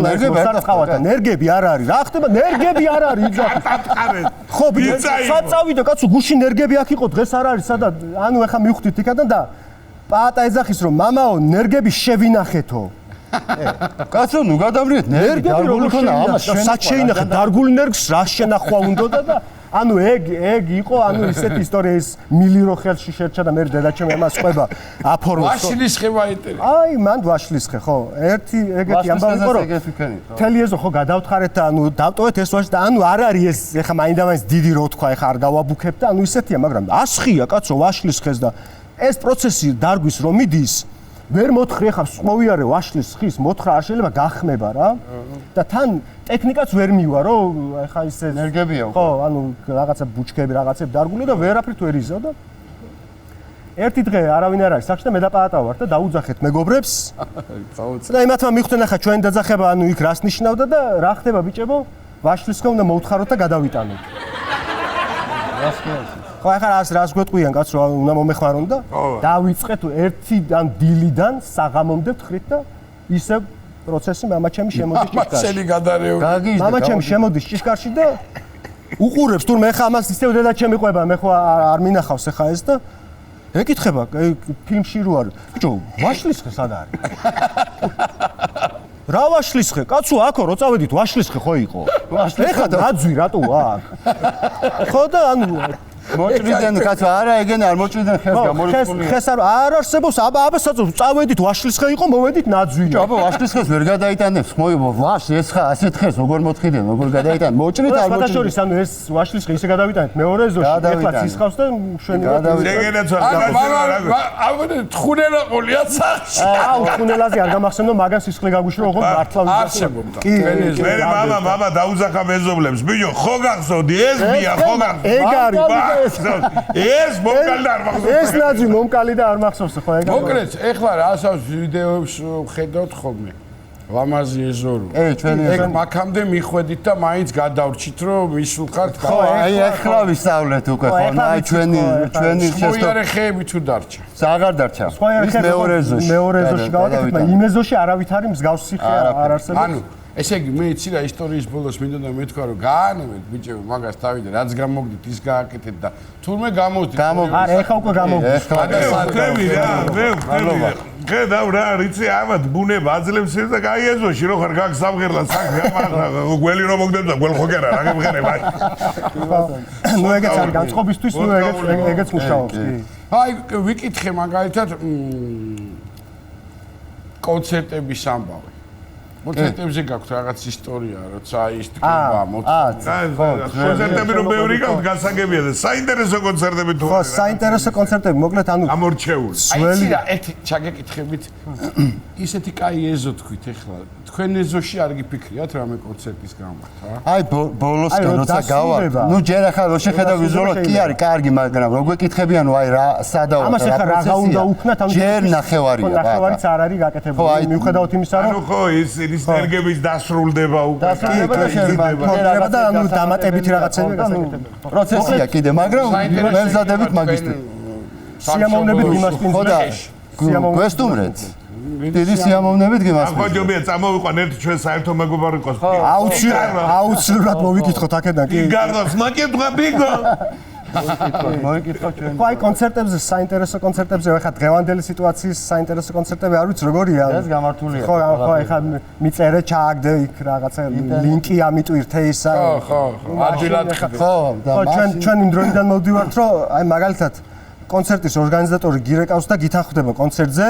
ნერგები არ არის რა ხდება ნერგები არ არის იძახის ხო საწავიდა კაცო გუში ნერგები აქ იყო დღეს არ არის სადა ანუ ეხა მივხვდით იქიდან და პაატა ეძახის რომ მამაო ნერგები შევინახეთო. კაცო, ნუ გადამრიეთ, ნერგი დარგული ქონა, ამას შეინახე დარგული ნერგს რა შენახვა უნდა და ანუ ეგ იყო, ანუ ისეთი ისტორია ის მილირო ხელში შერჩა და მე დედაჩემი ამას ყვება აფორმოს. ვაშლის ხება ინტერი. აი, მან ვაშლის ხე, ხო. ერთი ეგეთი ამბავი იყო რომ თელი ეზო ხო გადავთხარეთ და ანუ დავტოვეთ ეს ვაშლი და ანუ არ არის ეს ეხა მაინდამაინც დიდი რო თქვა, ეხა არ გავაბუქებ და ანუ ისეთია, მაგრამ ასხია კაცო ვაშლის ხეს და ეს პროცესი დარგვის რომ მიდის ვერ მოთხრი ახლა სმოვიარე ვაშლის ხის მოთხრა არ შეიძლება გახმება რა და თან ტექნიკაც ვერ მივა რომ ახლა ის ნერგებია ხო ანუ რაღაცა ბუჩქები რაღაცები დარგული და ვერაფრით ვერ იზო და ერთი დღე არავინ არ არის სახში და მე და პაატა ვარ და დაუძახეთ მეგობრებს და იმათმა მიხვდნენ ახლა ჩვენ დაძახება ანუ იქ რას ნიშნავდა და რა ხდება ბიჭებო ვაშლის ხე უნდა მოვთხაროთ და გადავიტანოთ რას ხდება ხო ახლა რას გვეტყვიან კაცო უნდა მომეხმარონ და დავიწყეთ ერთიდან დილიდან საღამომდე ვთხრით და ისე პროცესი მამაჩემი შემოდის ჭიშკარში. მამაჩემი გადარეული. მამაჩემი შემოდის ჭიშკარში და უყურებს თურმე ახლა ამას ისევ დედაჩემი ყვება მე ხო არ მინახავს ახლა ეს და ეკითხება ფილმში რო არის. ბიჭო ვაშლის ხე სად არის? რა ვაშლის ხე? კაცო აქო რო წავედით ვაშლის ხე ხო იყო? ეხლა დაძვი რატო აქ? ხო და ანუ მოჭრიდან კაცო არა ეგენ არ მოჭრიდან ხეს გამორიცხული ხეს არ არსებობს აბა საწო წავედით ვაშლის ხე იყო მოვედით ნაძვინო აბა ვაშლის ხეს ვერ გადაიტანებს მოიბო ვაშ ეს ხა ასეთ ხეს როგორ მოთხიდან როგორ გადაიტან მოჭრით არ მოჭრით შორის ანუ ეს ვაშლის ხე ისე გადავიტანეთ მეორე ეზოში ეხლა ცისხავს და შვენი შეგენაც აბა თხუნელა ყოლია სახში აუ თხუნელაზე არ გამახსენო მაგას სისხლი გაგვიშრო ოღონდ მართლა არსებობდა მე მამა დაუზახა მეზობლებს ბიჭო ხო გახსოვდი ეს მია ხო ეგ არის ეს მომკალი და არ მახსოვს ეს ნაძვი მომკალი და არ მახსოვს ხო ეგ მოკლედ ეხლა რასავს ვიდეოებს ხედავთ ხოლმე ლამაზი ეზორო ეგ მაქამდე მიხვედით და მაინც გადავრჩით რომ მისულხართ ხო აი ეხლა ვისწავლეთ უკვე ხო აი ჩვენი შემოიარე ხეები თუ დარჩა აღარ დარჩა ის მეორე ეზოში გავაკეთეთ მაგრამ იმ ეზოში არავით არის მსგავსი ხე არ არსებობს ანუ ესე იგი მე იცი რა ისტორიის ბოლოს მინდოდა მეთქვა რომ გაანებეთ ბიჭები მაგას თავიდან რაც გამოგდით ის გააკეთეთ და თურმე გამოდით არა ეხა უკვე გამოგდით ხები რა მე ხედავ რა რიცი ამათ ბუნება აძლევს და გაიეზოში რო ხარ გაგ სამღერლა საქმე ამაღლა გველი რომ მოგდებ და გველ ხოგერა რა გემღერებ აი ნუ ეგეც არის განწყობისთვის ნუ ეგეც მუშაობს კი აი ვიკითხე მაგალითად კონცერტების ამბავი კონცერტებზე გაქვთ რაღაც ისტორია, როცა ის თქვა მოთხოვნა. კონცერტები რომ ბევრი გაქვთ, გასაგებია და საინტერესო კონცერტები თუ ხო, საინტერესო კონცერტები, მოკლედ ანუ ამორჩეული. აი რა, ერთი ჩაგეკითხებით. ისეთი კაი ეზო თქვით ახლა. თქვენ ეზოში არ გიფიქრიათ რამე კონცერტის გამო, რა? აი ბოლოსკენ როცა გავარ. ნუ ჯერ ახლა რო შეხედავ ვიზუალურად კი არის კარგი, მაგრამ რო გვეკითხებიან, აი რა სადაა ამას ახლა რა უნდა უქნათ, ანუ ჯერ ნახევარია. ნახევარიც არ არის გაკეთებული. მიუხედავად იმისა, რომ ანუ ხო ის ნერგების დასრულდება უკვე. დასრულდება და ანუ დამატებითი რაღაცები გასაკეთებელი. პროცესია კიდე, მაგრამ მე მზადებით მაგისტრი. სიამოვნებით იმას პინდა. გვესტუმრეთ. დიდი სიამოვნებით გიმას. ახლა ჯობია წამოვიყვან ერთი ჩვენ საერთო მეგობარი ყოს. აუცილებლად მოვიკითხოთ აქედან კი. გარდოს მაკეთვა ბიგო. მოიკითხო ჩვენ. ხო აი კონცერტებზე საინტერესო კონცერტებზე ახლა დღევანდელი სიტუაციის საინტერესო კონცერტები არ ვიცი როგორია. ეს გამართულია. ხო ახლა მიწერე ჩააგდე იქ რაღაცა ლინკი ამიტვირთე ისა. ხო ადვილად ხო და ჩვენ იმ დროიდან მოვდივართ რომ აი მაგალითად კონცერტის ორგანიზატორი გირეკავს და გითანხმდება კონცერტზე.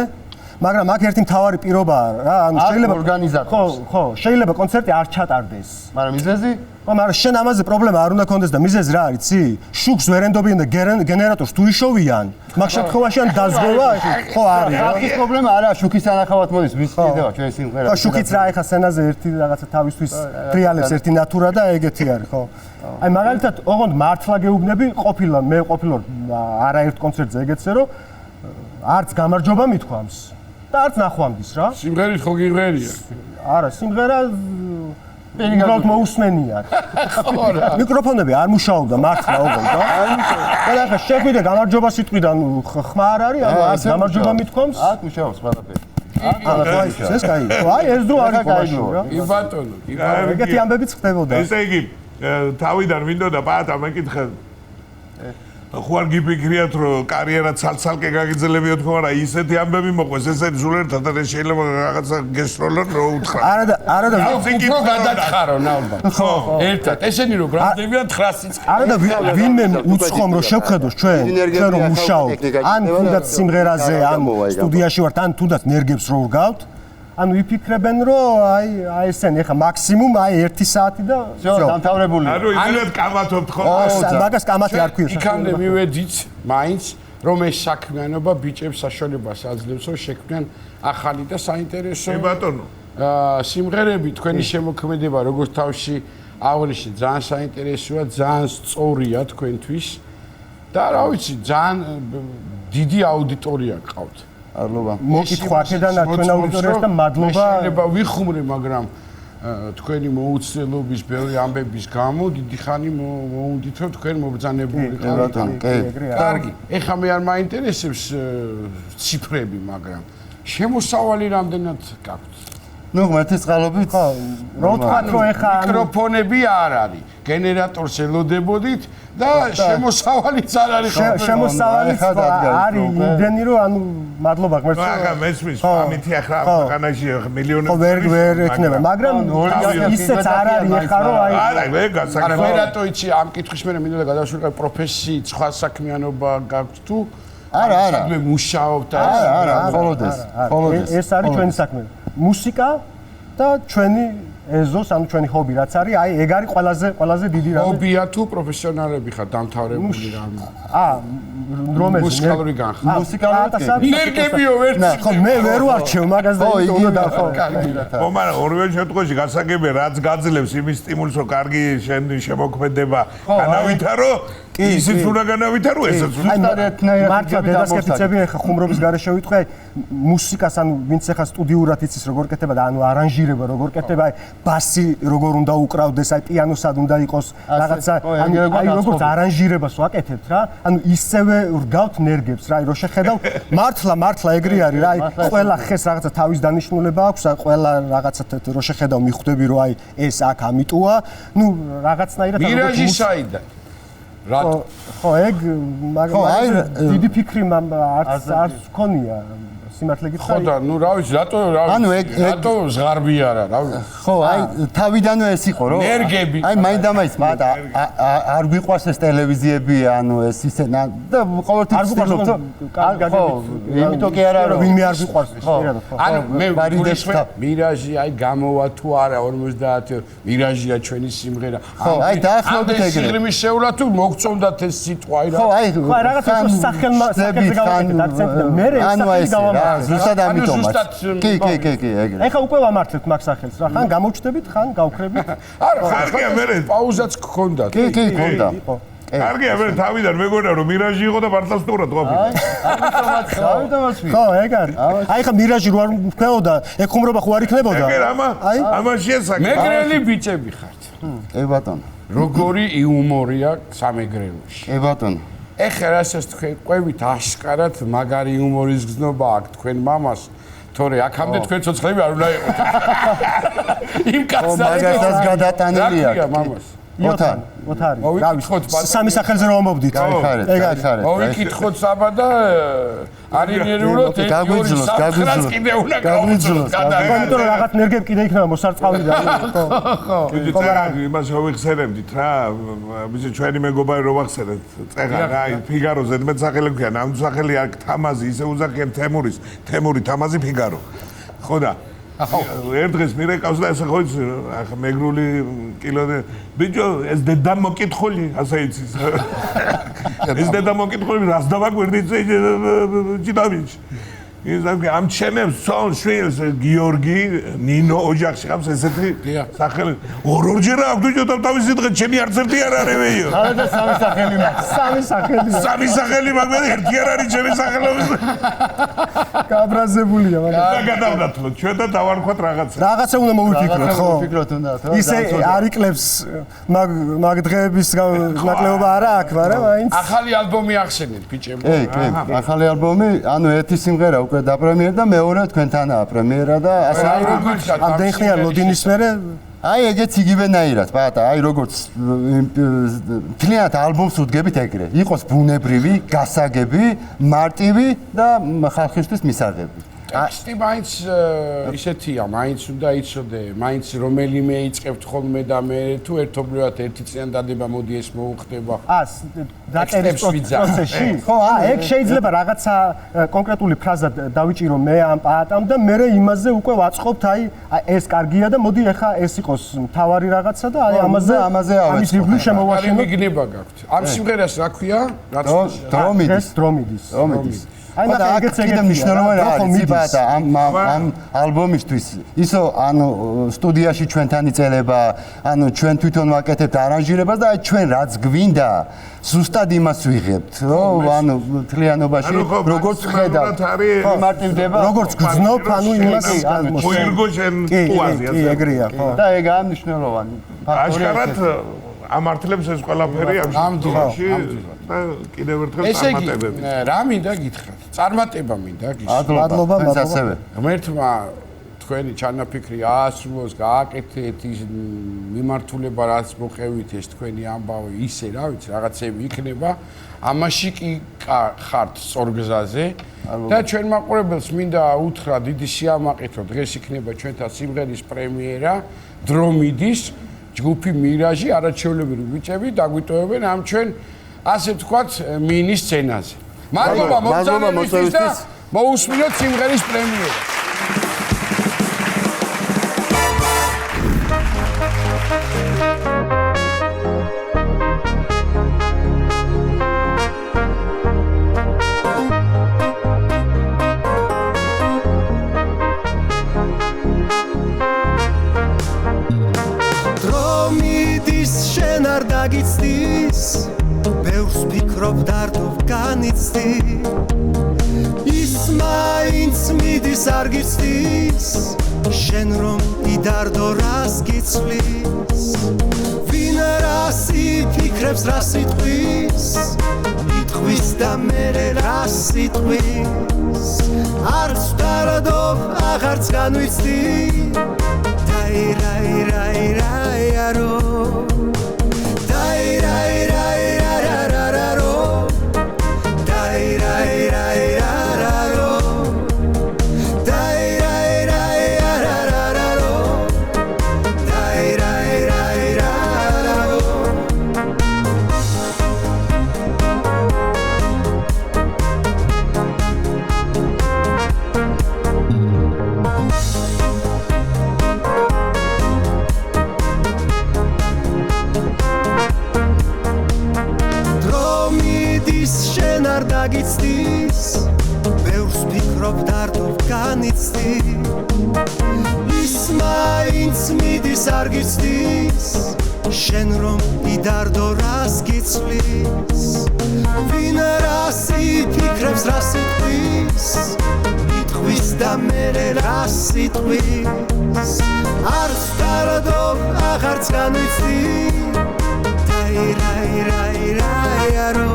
მაგრამ აქ ერთი მთავარი პირობაა რა, ანუ შეიძლება ორგანიზატორს. ხო, შეიძლება კონცერტი არ ჩატარდეს. მაგრამ მიზეზი? ხო, მაგრამ შენ ამაზე პრობლემა არ უნდა კონდეს და მიზეზი რა არის, ცი? შუქს ვერ ენდობიან და გენერატორს თუ იშოვიან, მაგ შემთხვევაში ან დაზღვევა ხო არის. ხალხის პრობლემა არა, შუქის თანახავად მოდის, ვის კიდევა ჩვენ სიმღერა. ხო, შუქიც რა, ეხა სცენაზე ერთი რაღაცა თავისთვის ფრიალებს ერთი ნატურა და ეგეთი არის, ხო. აი მაგალითად, ოღონდ მართლა გეუბნები, მე ყოფილვარ არაერთ კონცერტზე ეგეთზე, რომ არც გამარჯობა მithქვამს. და არც ნახვამდის რა. სიმღერით ხო გიღერია. არა, სიმღერა უბრალოდ მოусმენიათ. ხო რა. მიკროფონები არ მუშაობდა მართლა ოღონდ რა. და ახლა შეგვიდა გამარჯობა სიტყვიდან ხმა არ არის, ანუ არც გამარჯობა მithქვამს. აქ მუშაობს ყველაფერი. ეს კაი. აი ეს დრო არის მაშინ რა. კი ბატონო, კი ეგეთი ამბებიც ხდებოდა. ესე იგი თავიდან მინდოდა პაატა მეკითხე ხო არ გიფიქრიათ რომ კარიერა ცალ-ცალკე გაგიძლებიათ თქო არა ისეთი ამბები მოყვეს ესეთი სულერთად და შეიძლება რაღაცა გესროლონ რო უთხრა არა და უფრო გადათხარო ნაობა ხო ერთად ესენი რომ ბრანდებიან 900 არა და ვინმე უცხომ რომ შევხედოს ჩვენ რომ მუშაობთ ან თუნდაც სიმღერაზე ან სტუდიაში ვართ ან თუნდაც ნერგებს რო ვგავთ ანუ იფიქრებენ რომ აი ესენი ხა მაქსიმუმ აი 1 საათი და დამთავრებული ანუ იმედად კამათობთ ხო მაგას კამათი არ ქვია იქამდე მივედით მაინც რომ ეს საქმიანობა ბიჭებს საშუალებას აძლევს რომ შექმნიან ახალი და საინტერესო ბატონო სიმღერები თქვენი შემოქმედება როგორც თავში აღნიშნე ძალიან საინტერესოა ძალიან სწორია თქვენთვის და რა ვიცი ძალიან დიდი აუდიტორია გყავთ არლობა მოკითხვა აქედან თქვენ აუდიტორიას და მადლობა შეიძლება ვიხუმრე მაგრამ თქვენი მოუცდელობის ბევრი ამბების გამო დიდი ხანი მოუნდით რომ თქვენ მობრძანებული ხართ კარგი ეხლა მე არ მაინტერესებს ციფრები მაგრამ შემოსავალი რამდენად გაქვთ ნუ ღმერთის წყალობით ხო რო თქვათ რომ ეხა მიკროფონები არ არის გენერატორს ელოდებოდით და შემოსავალიც არ არის შემოსავალიც არის იმდენი რომ ანუ მადლობა ღმერთს ახლა მესმის ამითი ახლა ქვეყანაში მილიონები ხო ვერ ექნება მაგრამ ისეც არ არის ეხა რომ აი არა მე გასაგებია არა მე რატო იცი ამ კითხვის მე მინდა გადავშურიყო პროფესიით სხვა საქმიანობა გაქვთ თუ არა მე მუშაობთ არა ხოლოდეს ეს არის ჩვენი საქმე მუსიკა და ჩვენი ეზოს ანუ ჩვენი ჰობი რაც არის აი ეგ არის ყველაზე დიდი რამე ჰობია თუ პროფესიონალები ხარ დამთავრებული რამე რომელი მუსიკალური განხრა მუსიკალური ნერგებიო ვერც ხო მე ვერ ვარჩევ მაგას და იგივე და ხო ხო მაგრამ ორივე შემთხვევაში გასაგებია რაც გაძლევს იმის სტიმულს რომ კარგი შემოქმედება განავითარო ისიც უნდა განავითარო ესაც მართლა დედასკეფიცები ხა ხუმრობის გარეშე ვიტყვი მუსიკას ანუ ვინც ახლა სტუდიურად იცის როგორ კეთდება და ანუ არანჟირება როგორ კეთდება აი ბასი როგორ უნდა უკრავდეს აი პიანოსად უნდა იყოს რაღაცა აი როგორც არანჟირებას ვაკეთებთ რა ანუ ისევე ვგავთ ნერგებს რა აი რო შეხედავ მართლა ეგრე არის რა აი ყველა ხეს რაღაცა თავის დანიშნულება აქვს აი ყველა რაღაცა რო შეხედავ მიხვდები რომ აი ეს აქ ამიტოა ნუ რაღაცნაირად მირაჟი საიდან ხო ეგ მაგრამ დიდი ფიქრი არც გქონია სიმართლე გითხრა ხო და ნუ რა ვიცი რატო ზღარბი არა რა ვიცი ხო აი თავიდანვე ეს იყო რომ ნერგები აი მაინდა-მაინც მაგრამ არ გვიყვარს ეს ტელევიზიები ანუ ეს ისე და ყოველთვის ვცდილობ იმიტომ კი არა რომ ვინმე არ გვიყვარს ანუ მე ვარიდესა მირაჟი აი გამოვა თუ არა 50 მირაჟია ჩვენი სიმღერა ხო აი დაახლოებით ეგრე სიღრმის შეურა თუ მოგწონდათ ეს სიტყვა აი ხო აი რაღაცა სახელზე გავაკეთეთ აქცენტი და მე ეს სახელი ზუსტად ამიტომაც კი ეგრე ეხა უკვე ვამართლებთ მაგ სახელს რა ხან გამოვჩდებით ხან გავქრებით არა ხარგია მე პაუზაც გქონდა კი გქონდა კარგია მე თავიდან მეგონა რომ მირაჟი იყო და მართლაც თორად ყოფილა ამიტომაც ხო ეგ არის აი ხა მირაჟი რო არ მქნეოდა ეგ ხუმრობა ხო არ იქნებოდა ეგ ამაში ესაკი მეგრელი ბიჭები ხართ ბატონო როგორი იუმორია სამეგრელოში ბატონო ეხლა რასაც თქვენ ყვებით აშკარად მაგარი იუმორის გზნობა აქვს თქვენ მამას თორე აქამდე თქვენ ცოცხლები არ უნდა იყოთ იმ კაცს მაგასაც გადატანილი აქვს მამას ოთარი რა ვიცი სამი სახელზე რომ მომობდით ეგ არის მოვიკითხოთ საბა და არინერულოთ გაგვიძლოს კიდე უნდა გაგვიძლოს იმიტომ რომ რაღაც ნერგები კიდე იქნება მოსარწყავი და ხო იმას ვიხსენებდით რა ვიცი ჩვენი მეგობარი რომ ახსენეთ წეღა რა ფიგარო ზედმეტსახელი ქვია ნამსახელი აქ თამაზი ისე უზახიან თემური თამაზი ფიგარო ხო და ერთ დღეს მირეკავს და ესე ხო იცი ახლა მეგრული კილოდე ბიჭო ეს დედა მოკითხული ასე იცის ეს დედა მოკითხული რას დავაგვირდით ჭიდავიჩ ისე ამ ჩემებს სულ შვილს გიორგი ნინო ოჯახში ხავს ესეთი სახელი ორჯერ აქვს ბიჭო და თავისი დღე ჩემი არც ერთი არ არისეო არა და სამი სახელი მაგრამ ერთი არ არის ჩემი სახელობის გაბრაზებულია მაგრამ გადავდათლოთ ჩვენ და დავარქვათ რაღაცა უნდა მოვიფიქროთ ხო ისე არ იკლებს მაგ დღეების ნაკლებობა არა აქვს მაგრამ აინც ახალი ალბომი ახსენეთ ბიჭებო ახალი ალბომი ანუ ერთი სიმღერა უკვე დაპრემიერა და მეორე თქვენთანაა პრემიერა და ასე ამდენ ხნია ლოდინის მერე აი ეგეც იგივენაირად, ბატა, აი როგორც მთლიანად ალბომს უდგებით ეგრე. იყოს ბუნებრივი, გასაგები, მარტივი და ხალხისთვის მისაღები. ტექსტი მაინც ისეთია, მაინც უნდა იცოდე, მაინც რომელიმე იწყებთ ხოლმე და მე თუ ერთობლივად ერთი წლიან დადება მოდი ეს მოუხდება. დაწერის პროცესში? ხო, ეგ შეიძლება რაღაცა კონკრეტული ფრაზა დავიჭირო მე ამ პაატამ და მე იმაზე უკვე ვაწყობთ, აი ეს კარგია და მოდი ახლა ეს იყოს მთავარი რაღაცა და აი ამაზე ამის იგლი შემოვაშენოთ. მიგნება გაქვთ. ამ სიმღერას რა ქვია? დრომიდის. აი მაგაც ეგეთი მნიშვნელოვანი არის ბატა ამ ალბომისთვის ისო ანუ სტუდიაში ჩვენთან იწელება ანუ ჩვენ თვითონ ვაკეთებთ არანჟირებას და აი ჩვენ რაც გვინდა ზუსტად იმას ვიღებთ რო ანუ მთლიანობაში როგორც ხედავთ მარტივდება როგორც გძნობ ანუ იმას მოირგო შენ ტუაზია კი ეგრეა ხო და ეგ ამ მნიშვნელოვანი აშკარად ამართლებს ეს ყველაფერი ამ დროში და კიდევ ერთხელ წარმატებები. რა მინდა გითხრათ? წარმატება მინდა გითხრათ. მადლობა ასევე. ღმერთმა თქვენი ჩანაფიქრი აასრულოს, გააკეთეთ ის მიმართულება რაც მოყევით ეს თქვენი ამბავი ისე რა ვიცი რაღაცები იქნება. ამაში კი ხართ სწორგზაზე და ჩვენ მაყურებელს მინდა უთხრა დიდი სიამაყითო დღეს იქნება ჩვენთან სიმღერის პრემიერა დრომიდის ჯგუფი მირაჟი არაჩვეულებრივი ბიჭები დაგვიტოვებენ ამ ჩვენ ასე ვთქვათ მინის სცენაზე. მადლობა მომწონებისთვის და მოусმინოთ სიმღერის პრემიერა. დაგიცდის ბევრს ფიქრობ დარდობ განიცდი ის მაინც მიდის არ გიცდის შენ რომ დიდარდო რას გიცვლის ვინ რას იფიქრებს რას იტყვის იტყვის და მერე რას იტყვის არც დარდობ აღარც განვიცდი დაირაირაირაიარო დაგიცდის ბევრს ფიქრობ დარდობ განიცდი ის მაინც მიდის არ გიცდის შენ რომ დიდარდო რას გიცვლის ვინ რას იფიქრებს რას იტყვის იტყვის და მერე რას იტყვის არც დარდობ აღარც განვიცდი დაირაირაირაიარო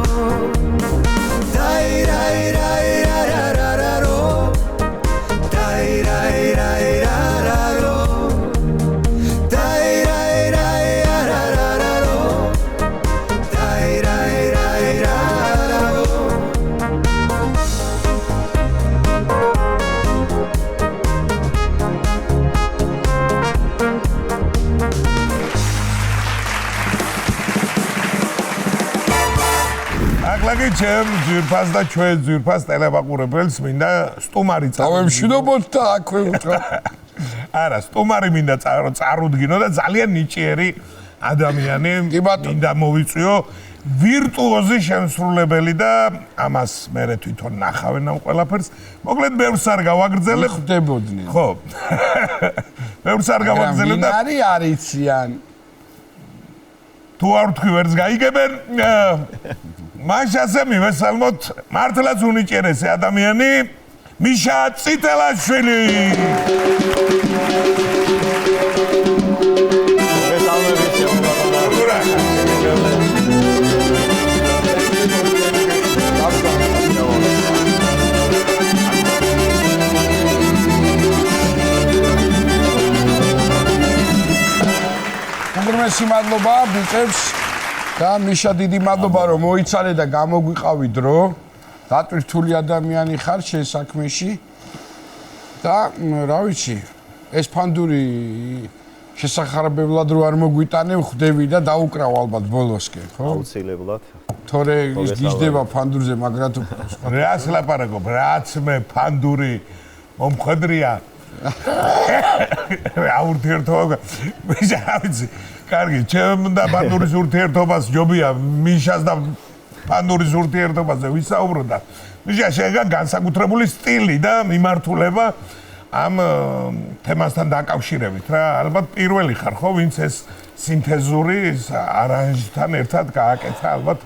ლაგე ჩემ ძვირფას და ჩვენ ძვირფას ტელევაყურებელს მინდა სტუმარი დავემშვიდობოთ და აქვე უთხრა. არა, სტუმარი მინდა წარუდგინო და ძალიან ნიჭიერი ადამიანი მინდა მოვიწვიო ვირტუოზი შემსრულებელი და ამას მე თვითონ ნახავენ ამ ყველაფერს. მოკლედ ბევრს არ გავაგრძელებ. ხდებოდნენ. ხო. ბევრს არ გავაგრძელებ და არიციან. თუ არ ვთქვი ვერც გაიგებენ მაშ ასე მივესალმოთ მართლაც უნიჭიერესი ადამიანი მიშა წითელაშვილი. უმეტესი მადლობა ბიჭებს და მიშა დიდი მადლობა რომ მოიცალე და გამოგვიყავი დრო. დატვირთული ადამიანი ხარ შენ საქმეში და რა ვიცი ეს ფანდური შესახარებებლად რო არ მოგვიტანე ხვდები და დაუკრავ ალბათ ბოლოსკენ ხო? აუცილებლად. თორე ის გიждდება ფანდურზე მაგრამ თუ რას ლაპარაკობ? რაც მე ფანდური მომხვედრია. აურთიერთობა. მე რა ვიცი. კარგი, ჩემ და ფანდურის ურთიერთობას ჯობია მიშას და ფანდურის ურთიერთობაზე ვისაუბროთ. მიშა შეგან განსაკუთრებული სტილი და მიმართულება ამ თემასთან დაკავშირებით რა. ალბათ პირველი ხარ ხო, ვინც ეს სინთეზური არანჟთან ერთად გააკეთა ალბათ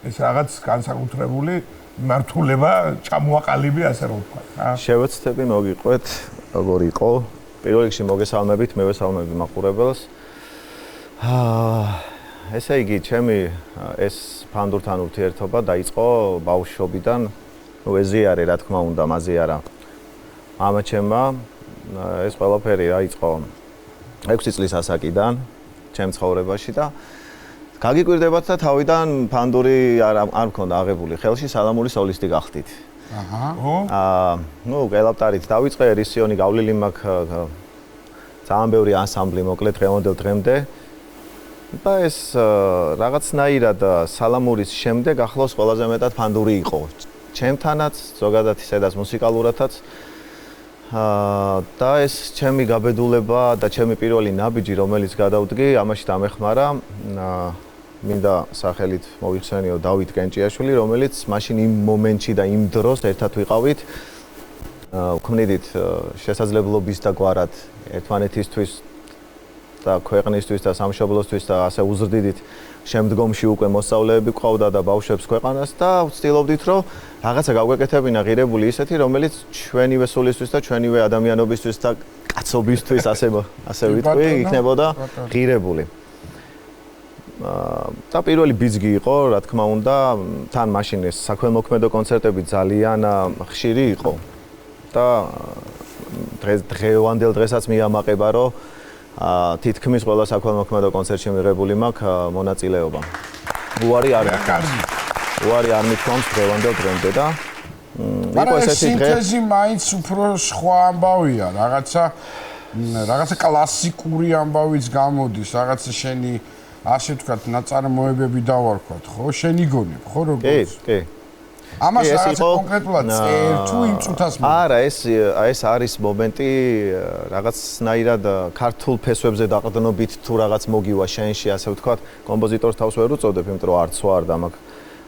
ეს რაღაც განსაკუთრებული მიმართულება ჩამოაყალიბე ასე რომ ვთქვა რა. შევეცდები მოგიყვეთ როგორ იყო. პირველ რიგში მოგესალმებით, მე ვესალმები მაყურებელს. ესე იგი, ჩემი ეს ფანდურთან ურთიერთობა დაიწყო ბავშვობიდან. ნუ ეზიარე რა თქმა უნდა, მაზე არა. მამაჩემმა ეს ყველაფერი დაიწყო 6 წლის ასაკიდან ჩემ ცხოვრებაში და გაგიკვირდებათ და თავიდან ფანდური არ მქონდა აღებული ხელში, სალამური სოლისტი გახდით. ნუ გელაპტარით დავიწყე, რისიონი გავლილი მაქვს ძალიან ბევრი ანსამბლი მოკლედ დღევანდელ დღემდე. და ეს რაღაცნაირად სალამურის შემდეგ ახლოს ყველაზე მეტად ფანდური იყო. ჩემთანაც, ზოგადად ისედაც მუსიკალურადაც. და ეს ჩემი გაბედულება და ჩემი პირველი ნაბიჯი, რომელიც გადავდგი, ამაში დამეხმარა. მინდა სახელით მოვიხსენიო დავით კენჭიაშვილი, რომელიც მაშინ იმ მომენტში და იმ დროს ერთად ვიყავით. ვქმნიდით შესაძლებლობის და გვარად ერთმანეთისთვის და ქვეყნისთვის და სამშობლოსთვის და ასე უზრდიდით შემდგომში უკვე მოსწავლეები ყავდა და ბავშვებს ქვეყანას და ვცდილობდით რომ რაღაცა გავგეკეთებინა ღირებული ისეთი რომელიც ჩვენივე სულისთვის და ჩვენივე ადამიანობისთვის და კაცობისთვის ასე ვიტყვი იქნებოდა ღირებული. და პირველი ბიძგი იყო, რა თქმა უნდა, თან მაშინ ეს საქველმოქმედო კონცერტები ძალიან ხშირი იყო. და დღევანდელ დღესაც მიამაყება რომ თითქმის ყველა საქველმოქმედო კონცერტში მიღებული მაქვს მონაწილეობა. უარი არ მithქვამს დღევანდელ დღემდე და იყო ესეთი დღე. სინთეზი მაინც უფრო სხვა ამბავია, რაღაცა კლასიკური ამბავიც გამოდის, რაღაცა შენი ასე ვთქვათ, ნაწარმოებები დავარქვათ, ხო? შენი გონებ, ხო როგორც? კი. ამას რაღაცა კონკრეტულად წერ თუ იმ წუთას მო. არა, ეს არის მომენტი რაღაცნაირად ქართულ ფესვებზე დაყრდნობით თუ რაღაც მოგივა შენში, ასე ვთქვათ, კომპოზიტორს თავს ვერ უწოდებ, იმიტომ რომ არც ვარ და მაგ.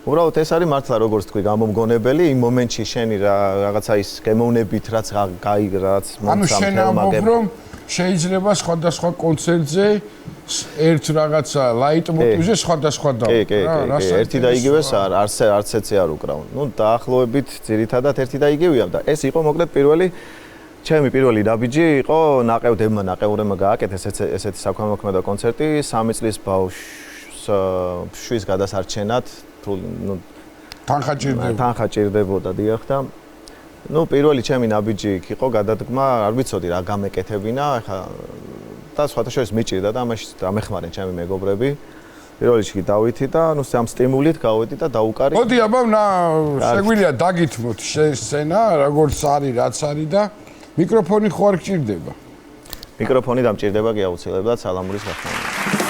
უბრალოდ ეს არის მართლა როგორც თქვი, გამომგონებელი იმ მომენტში შენი რაღაცა ის გემოვნებით რაც გაიგრაც მომცამ. ანუ შენ ამბობ რომ შეიძლება სხვადასხვა კონცერტზე ერთ რაღაცა ლაიტმოტივზე სხვადასხვა და კი, ერთი და იგივეს არც ეცე არ უკრავ. ნუ დაახლოებით ძირითადად ერთი და იგივეა და ეს იყო მოკლედ ჩემი პირველი ნაბიჯი იყო ნაყევრებმა გააკეთეს ესეთი საქველმოქმედო კონცერტი 3 წლის ბავშვის გადასარჩენად ნუ თანხა ჭირდებოდა დიახ და ნუ პირველი ჩემი ნაბიჯი იქ იყო გადადგმა, არ ვიცოდი რა გამეკეთებინა, ეხა და სხვათა შორის მიჭირდა და ამაში დამეხმარენ ჩემი მეგობრები. პირველ რიგში დავითი და ნუ ამ სტიმულით გავედი და დაუკარი. მოდი აბა, შეგვიძლია დაგითმოთ შენ სცენა, როგორც არის, რაც არის და მიკროფონი ხო არ გჭირდება? მიკროფონი დამჭირდება კი აუცილებლად სალამურის გახსნით.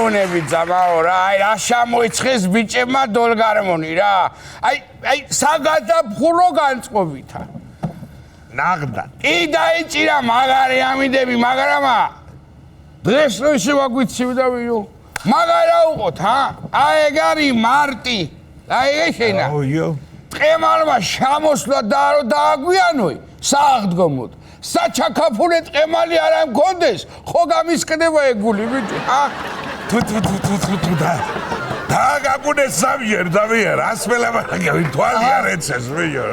მეუნები ძამაო რა, აი რა შემოიცხეს ბიჭებმა დოლგარმონი რა. აი საგადაფხურო განწყობითა. ნაღდა. კი დაიჭირა მაგარი ამიდები, მაგრამა დღეს რო ისე ვაგვიცივდა ვიო. მაგარა უყოთ, აი ეგ არის მარტი. აი ეშენა. ოიო. ტყემალმა შემოსვლა და რო დააგვიანოი, სააღდგომოდ. საჩაქაფულე ტყემალი არ მქონდეს, ხო გამისკდება ეგული ბიჭი, თუ დააგაგუნე სამჯერ დავიარ, ასმელაბარაგები თვალი არ ეცეს ვიო,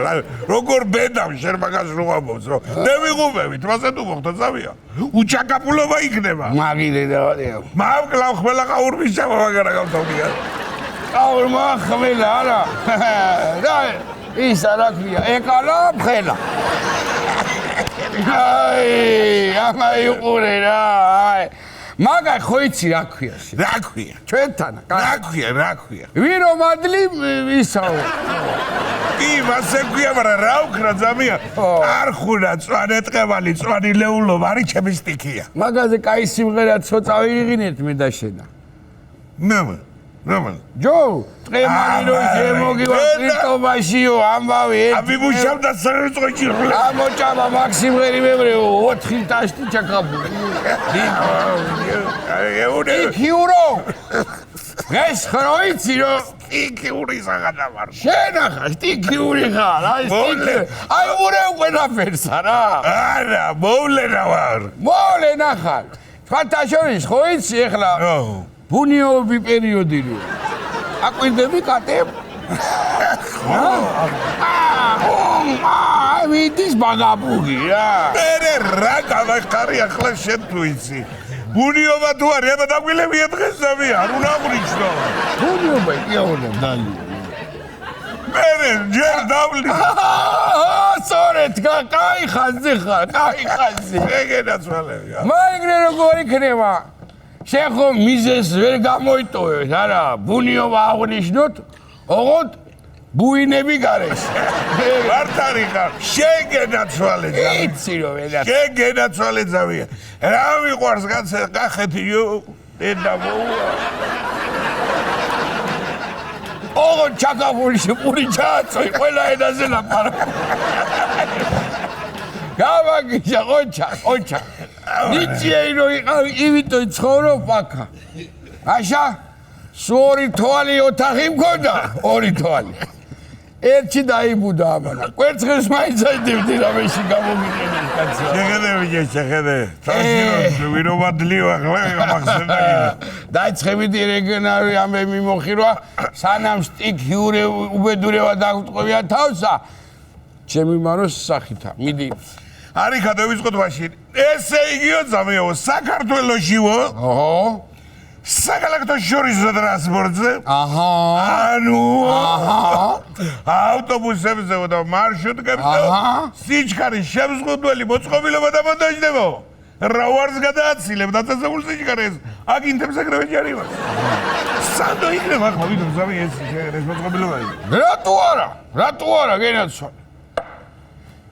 როგორ ბედავ შენ მაგას რო ამბობს, რომ ნევიღუბებით, მასე თუ მოხდა ზავია, უჩაკაპულობა იქნება. მაგილე დავადეო. მამკლავ ხმელა ყაურმის ჩამა მაგარა გავთავდია. ყაურმა ხმელა არა. და ის არა ქვია, ეკალა ფხელა. აი, ამა იყურე რა, აი. მაგა ხო იცი რა ქვია შე? რა ქვია? ჩვენთან. რა ქვია? ვირო მადლი ისაო. კი, მასე ქვია, მაგრამ რა უქრა ძამია? არ ხუნა წვანე ტყევალი, წვანი ლეულობა, არის ჩემი სტიქია. მაგაზე კაი სიმღერა ცოტა ვიღინეთ მე და შენა. ნამა. ჯო, ტყემალი რო შემოგივა კრიტობაშიო, ამბავი. ამიბუშავდა სარეწოჭი. ამოჭამა მაქსიმღერი მებრეო, 4 ტაშტი ჩაკაბული. იქიურო. ეს ხროიცი რო იქიური საგადავარ. შენახა, სტიქიური ხარ, აი სტიქი. აი ურე ყველაფერსა რა. არა, მოვლენა ვარ. მოვლენა ხარ. სხვათა შორის ხო იცი ეხლა? ბუნიობი პერიოდი რო. აკვირდები კატებ? მიდის ბაგაბუგი რა. მე რა გავახარი ახლა შენ თუ იცი. ბუნიობა თუ არის, აბა დაგვილებია დღეს ზავი, არ უნდა ვრიჩნო. ბუნიობა იყეონა დალი. მე ჯერ დავლი. სწორედ, კაი ხაზი ხარ, კაი ხაზი. ეგენაცვალებია. მაიგრე როგორ იქნება? შენ ხო მიზეს ვერ გამოიტოვებ, არა, ბუნიობა აღნიშნოთ, ოღონდ ბუინები გარეშე. მართალი ხარ, შენ გენაცვალე ძავი. იცი რომ ვენა. შენ გენაცვალე ძავია. რა მიყვარს განცე კახეთიო, ედა მოუა. ოღონდ ჩაკაფულში პური ჩააწვი, ყველა ენაზე ლაპარაკ. გამაგიჟა, ყოჩა. ნიჭიერი რო იყავი, იმითო ცხოვრობ აქა. აშა, სორი თვალი ოთახი მქონდა, 2 თვალი. ერთი დაიბუდა ამანა. კვერცხებს მაინც აიდევდი რამეში გამოგიყენებ კაცო. შეხედე. თავში ვიროვადლიო ახლა გამახსენდა. დაიწყებიდი რეგიონალური ამბები მოხირვა, სანამ სტიქიურე უბედურება დაგვტყობია თავსა. ჩემი მაროს სახითა, მიდი. არის გადავიწყოთ მაშინ. ესე იგიო ძამეო, საქართველოშიო. ოჰო. საგალაქტო შორისო ტრანსპორტზე. აჰა. ანუ. ავტობუსებზე და მარშრუტებზე. სიჩქარის შემზღუდველი მოწყობილობა დამონტაჟდება. რა ვარს გადააცილებ დაწესებულ სიჩქარეს. აგინთებს ეგრევე ჯარიმა. სანდო იქნება ახლა ვიდრე ზავი ეს მოწყობილობა. რატო არა, გენაცვალე.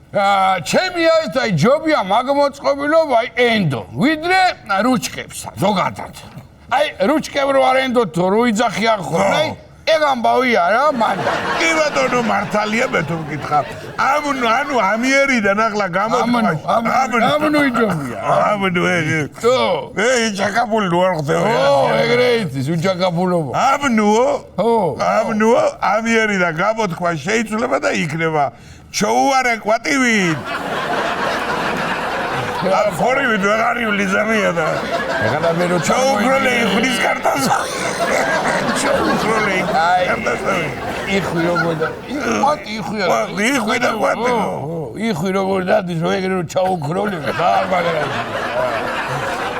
ჩემი აი ჯობია მაგმოწყობილობა ენდო ვიდრე რუჩკებსა ზოგადად აი რუჩკებ რო არ ენდოთ რო იძახიან ხოლმე ეგ ამბავი არა მანდა კი ბატონო მართალია მე თუ მკითხა ანუ ამიერიდან ახლა გამოდგა ამნუ იჯობია ამნუ ეგ ჩაკაპული არ ხდება ეგრე იცის უჩაკაპულობა ამნუ ამიერიდან გამოთხვა შეიძლება და იქნება ჩოუარე კვატივით ხორივი ვეღარი ლიზამია და ეხლა მე რო ჩოუგროლე ხრის კარტას ჩოუგროლე კარტას იხვი როგორ და იხვი და კვატი იხვი როგორ დადის რო ეგრე რო ჩაუგროლე და მაგარა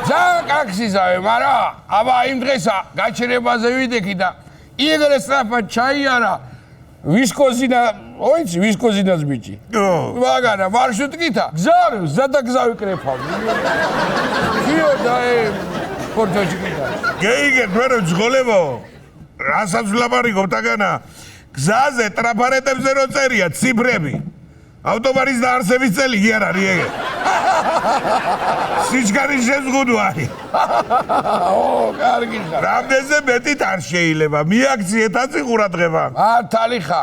ზაკაქსიზავე მარა აბა იმ დღესა გაჩერებაზე ვიდექი და იგრე სწრაფად ჩაიარა ვისკოზინა ოიცი ვისკოზინას ბიჭი მაგარა მარშრუტკითა გზავ ზადაგზავი კრეფავ ქიო და პორტოჩიკითა გეიგე თვერო ძღოლებო რასაც ვლაპარაკობ თაგანა გზაზე ტრაფარეტებზე რო წერია ციფრები ავტომატის დაარსების წელი კი არ არის ეგ. სიჩქარის შეზღუდვა არის. კარგი ხარ. რამდენზე მეტით არ შეიძლება. მიაქციეთაც ყურადღება. მართალი ხა.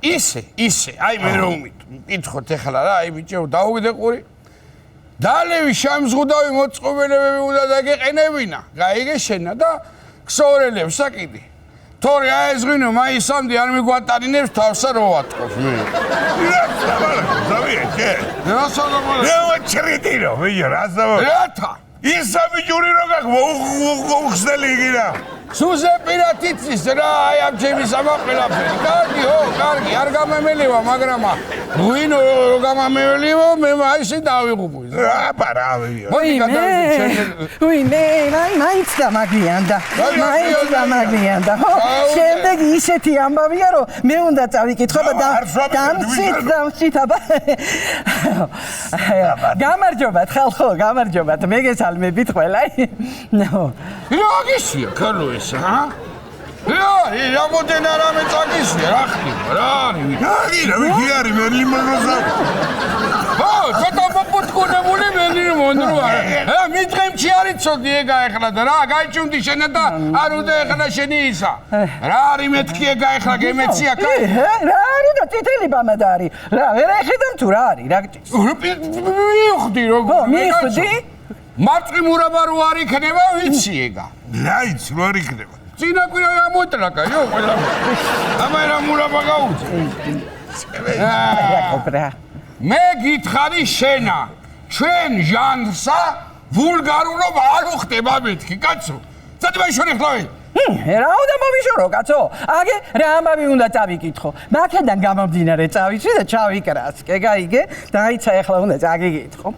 ისე, აი მე რომ მკითხოთ ეხლა რა, აი ბიჭო, დაუვიდე ყური. დალევი შამზღუდავი მოწყობილებები უნდა დაგეყენებინა. გაიგე შენა და ქსოვრელებს საკიდი. თორე აეზღვინო მაისამდე არ მიგვატარინებს თავსა რო ვატყობ მე. ზავიე, რა საგამოა? მე ვაჩრიტირო, ვიო, რა ზავიე. რათა? ისამი ჯური რო გახმოუხსნელი იგინა. სუზე პირათიცის რა, აი ამ ჩემი სამაყელაფერი. კარგი, არ გამემელივა, მაგრამ ვინ რო გამემელივა, მე მაისი დავიღუპო. აბარავიო. ვინე, მაინც დამაგლიანდა. ხო, შემდეგ ისეთი ამბავია, რომ მე უნდა წავიკითხება და დამცით, აბა. გამარჯობათ, ხალხო, გამარჯობათ. მე გესალმებით ყველა. რა გისია, კარლო ეს, ჰა? რა მოდენა რამე წაგისია, რა ხდება, რა არის? ვიქი არის, მერლი მოგზა. ხო, ცოტა მოპუტკუნებული მერლი მონდროა. მიდღემჩი არის ცოდი ეგა ეხლა და რა, გაიჭუნდი შენა და არ უნდა ეხლა შენი ისა. რა არის მეთქი ეგა ეხლა გემეცია კაი? რა არის და წითელი ბამადა არის. რა, ვერ ეხედამ თუ რა არის, რა გჭირს? მივხვდი როგორ. მივხვდი? მარტყი მურაბა რო არ იქნება, ვიცი ეგა. რაიც რო არ იქნება. წინა კვირა ამოტრაკა, იო, ყველა. ამაი რა მურაბა გაუწე. მე გითხარი შენა, ჩვენ ჟანრსა ვულგარულობა არ უხდება მეთქი, კაცო. წადმაშორი ხლავი. რა უნდა მოვიშორო, კაცო? აგე რა ამბავი უნდა წავიკითხო. მაქედან გამომდინარე წავიცი და ჩავიკრასკე, გაიგე? დაიცა ახლა უნდა წაგიკითხო.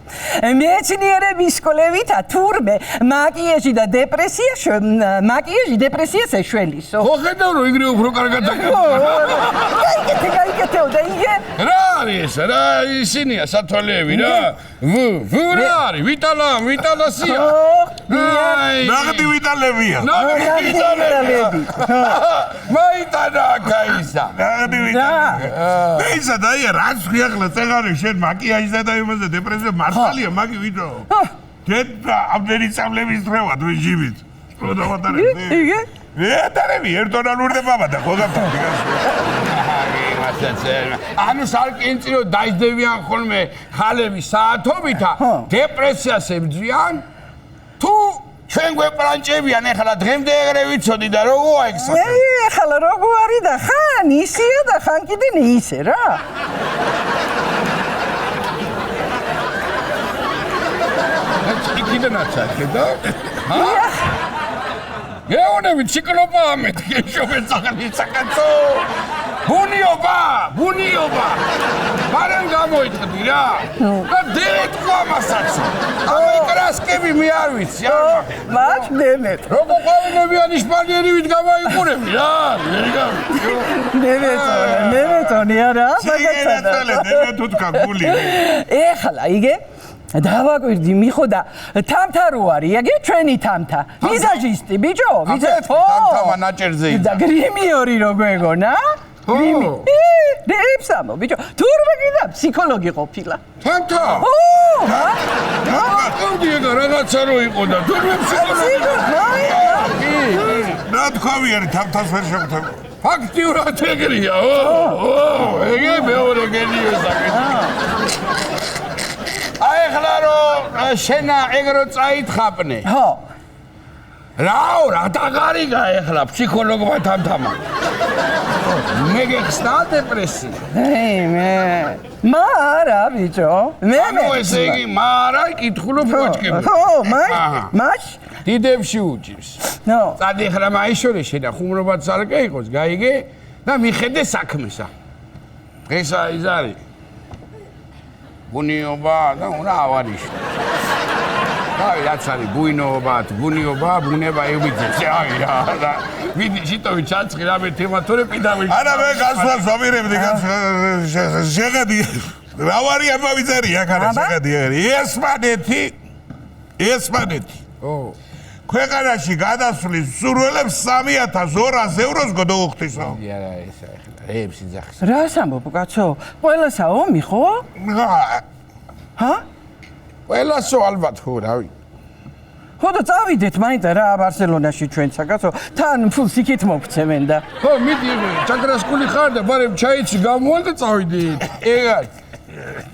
მეცნიერების კვლევითა თურმე მაკიაჟი დეპრესიას ეშველისო. ხო ხედავ რომ იგრე უფრო კარგად გაიგეთეო და იგე? რა არის ეს? რა ისინია სათვალეები რა? ვუ რა არის? ვიტალასია. ნაღდი ვიტალებია. მაიტანა კაისა. ნაღდი ვიტალებია. მეისა და აი რაც ხიახლა წეგარი შენ მაკიაჟსა და იმაზე დეპრესია მართალია მაგი ვიდო. დედა ამდენი წამლების ხრევად ვინ ჯიბით. პროდავატარები. იგე? ვეტარები ერთონალური ბაბა და ხო გაფრთხილდი. ანუ სარკინწირო დაიძდებიან ხოლმე ხალები საათობითა დეპრესიას ებძვიან თუ ჩვენ გვეპრანჭებიან ეხლა დღემდე ეგრე ვიცოდი და როგორ აიქცა ეხლა როგორ არის და ხან ისეა და ხან კიდე ისე რა კიდენაც ახედა გეონები ციკლოპაა მეთქე შობენ წაღლისა კაცო ბუნიობა მარემ გამოიტყდი რა და დეთქვა მასაცო აი კრასკები მე არ ვიცი მათ დემეთ როგორ ყავინებიან ისპანიერივით გამაიყურები რა ნემეთონი არა მაგაცა დემეთო თქვა გული ეხლა იგე დავაკვირდი მიხოდა თამთა რო არის აგე ჩვენი თამთა ვიზაჟისტი ბიჭო თამთამა ნაჭერზე და გრიმიორი რო გვეგონა გრიმი დეებსამო ბიჭო თურმე კიდე ფსიქოლოგი ყოფილა თამთა რა რაღაცა რო იყო და თურმე ფსიქოლოგი რა თქვი არის თამთას ვერ შეხვდება ფაქტიურად ეგრეა ეგე მეორე გენიო საკითხი აი ხლა რომ შენა ეგრო წაითხაპნე ხო რა დაგარიგა ეხლა ფსიქოლოგმა თამთამა მე გეხსნა დეპრესია მე მარა ბიჭო მე ესე იგი მარა კითხულობ კოჭკები ხო მაშ დიდებში უჭირს ნო წადი ხლა მაიშორი შენა ხუმრობაც ძალკე იყოს გაიგე და მიხედე საქმესა დღესა ის არის ბუნიობა და უნდა ავარიშო. აი რაც არის ბუნიობა, ბუნება ევიძებს. აი რა. ვიდი შიტოვი ჩაწყი რა მე თემატურე პიდავი. არა მე გასვლას ვამირებდი შეგადი. რა ვარი ამავიძარი აქ არა შეგადი. ესპანეთი. ო. ქვეყანაში გადასვლის სურვილებს 3,200 ევროს გადაუხდისო. არა ესა ახლა რეებს იძახის. რას ამბობ კაცო? ყველასა ომი ხო? ჰა? ყველასო ალბათ ხო რავი. ხო და წავიდეთ მაინც რა ბარსელონაში ჩვენცა კაცო. თან ფულს იქით მოგცემენ და. ხო მიდი ჩაკრასკული ხარ და ბარემ ჩაიცი გამოვალ და წავიდით. ეგარ.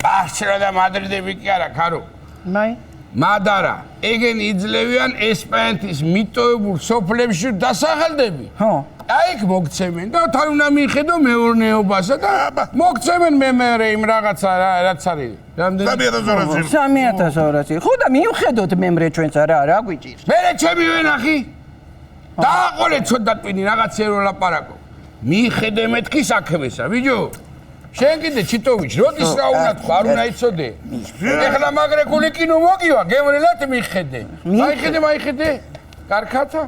ბარსელონა და მადრიდები კი არა ქარო. მაი მადარა, ეგენ იძლევიან ესპანეთის მიტოვებულ სოფლებში დასახელდები. ხო. აი იქ მოგცემენ და თან უნდა მიხედო მეურნეობასა და მოგცემენ მე იმ რაღაცა რაც არის. რამდენი 3,200. ხო და მიუხედოთ მემრე ჩვენცა რა გვიჭირს. მერე ჩემი ვენახი. დააყოლე ცოტა ტვინი რაღაცა რო ლაპარაკო. მიხედე მეთქი საქმესა, ვიჯო. შენ კიდე ჩიტოვიჩ, როდის რა უნდა თქვა, არ უნდა იცოდე. ეხლა მაგრეკული კინო მოგივა, გემრელად მიხედე. მაიხედე. კარქათა?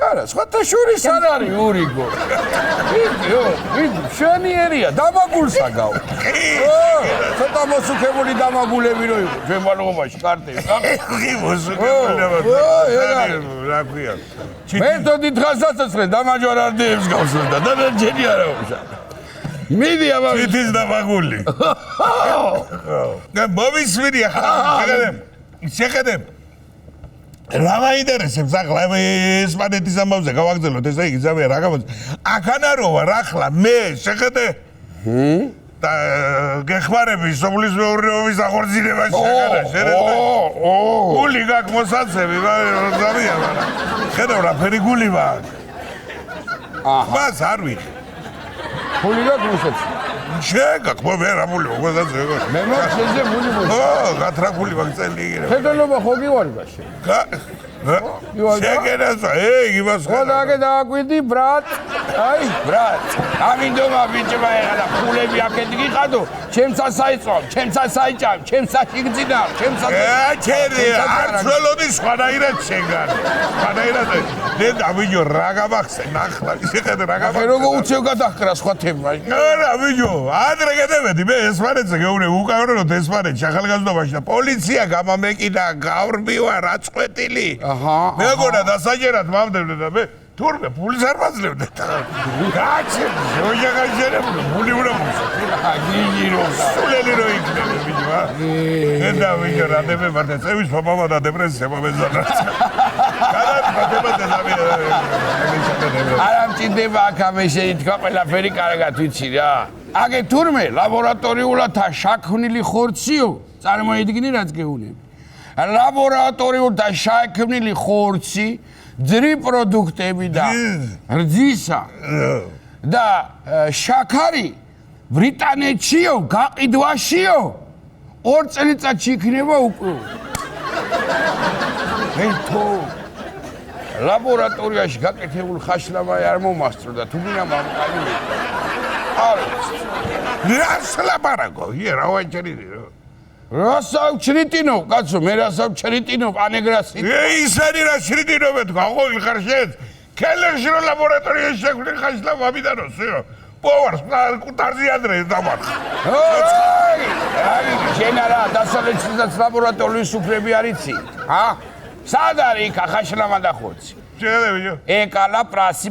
არა, სხვათა შორის არ არის ურიგო. ვიდი, შენიერია, დამაგულსა გავა. ცოტა მოსუქებული დამაგულები რო იყო, ჩვენ ბალღობაში კარტები. კი მოსუქებული. რა ქვია? მეთოდი დღას დასაცხლე დამაჯვარდებს გავსვდა და ჯერი არა უშა. მიდი აბა თითის დამაგული. და მომისვენია შეხედე. რა მაინტერესებს ახლა ესპანეთის ამბავზე გავაგზავნოთ ესე იგი ზავია რა გამოდის. აქანაროვა ახლა მე შეხედე. და გეხმარები სოფლის მეურნეობის აღორძინებაში შეხედე. გული გაქვს მოსაცები ზავია მაგრამ. ხედავ რა ფერი გული მაქვს. მას არ ვიხი. გული გაქვს მოსაც. შეგაკ მე რა მული მოგზაზე ეგ. მე მოხეზე მული მო. ო, გათრაკული მაგწელი იგერა. ფედელობა ხო გივარდა შე. შეგენასა, იმას ხო დაგე დააკვირდი ბრატ. აი, ბრატ. ამინდომა ბიჭმა ეხლა ფულები აქეთ გიყადო. ჩემსაც აიწვავ, ჩემსაც აიჭავ, ჩემსაც იგძინავ, ჩემსაც. ჩერი, არც ველოდი სხვანაირად შეგან. სხვანაირად და ვიჯო რა გამახსენ ახლა, შეხედე რა გამახსენ. როგორ უცევ გადახრა სხვა თემა. არა, ვიჯო, ადრე გადავედი მე ესპანეთზე გეუნე უკავრენოთ ესპანეთში ახალგაზრდობაში და პოლიცია გამამეკიდა, გავრბივა რა წვეტილი. მეგონა დასაჯერად მამდევნე და მე თურმე ფულის არ მაძლევდე. გაჩი, შოჟაგაჟერებო, ფული უნდა მოსა. აგირო, სულელი რო იქნება ვიჯო. და ვიჯო რა დები მარტო წევის პაპამა და დეპრესია მომეზანა. არა მჭირდება აქამე შეითქვა ყველაფერი კარგად ვიცი რა. აგე თურმე ლაბორატორიულად შაქვნილი ხორციო წარმოიდგინე რაც გეუნები. ლაბორატორიულად შაქვნილი ხორცი, ძრი პროდუქტები და რძისა და შაქარი ბრიტანეთშიო, გაყიდვაშიო 2 წელიწადში იქნება უკვე. ერთო ლაბორატორიაში გაკეთებულ ხაშლავაი არ მომასწრო და თუ გინდა მომყალიბე. რას ლაპარაკო? რა ვაჭრიდი რა? რასავ ჩრიტინო, კაცო, მე რასავ ჩრიტინო, ანეგრასი. ისანი რა ჩრიტინობეთ, გაყოლი ხარ შენ. კელერში რო ლაბორატორიაში შექმნილ ხაშლავ ამიდანოს, პოვარს კუტარზე ადრე დამარხა. აი, შენ არა დასავლეთშიც ლაბორატორიის უფლები არიცი? სად არის იქ ხაშლამა და ხორცი? შეხედე ვიჯო. ეკალა პრასი,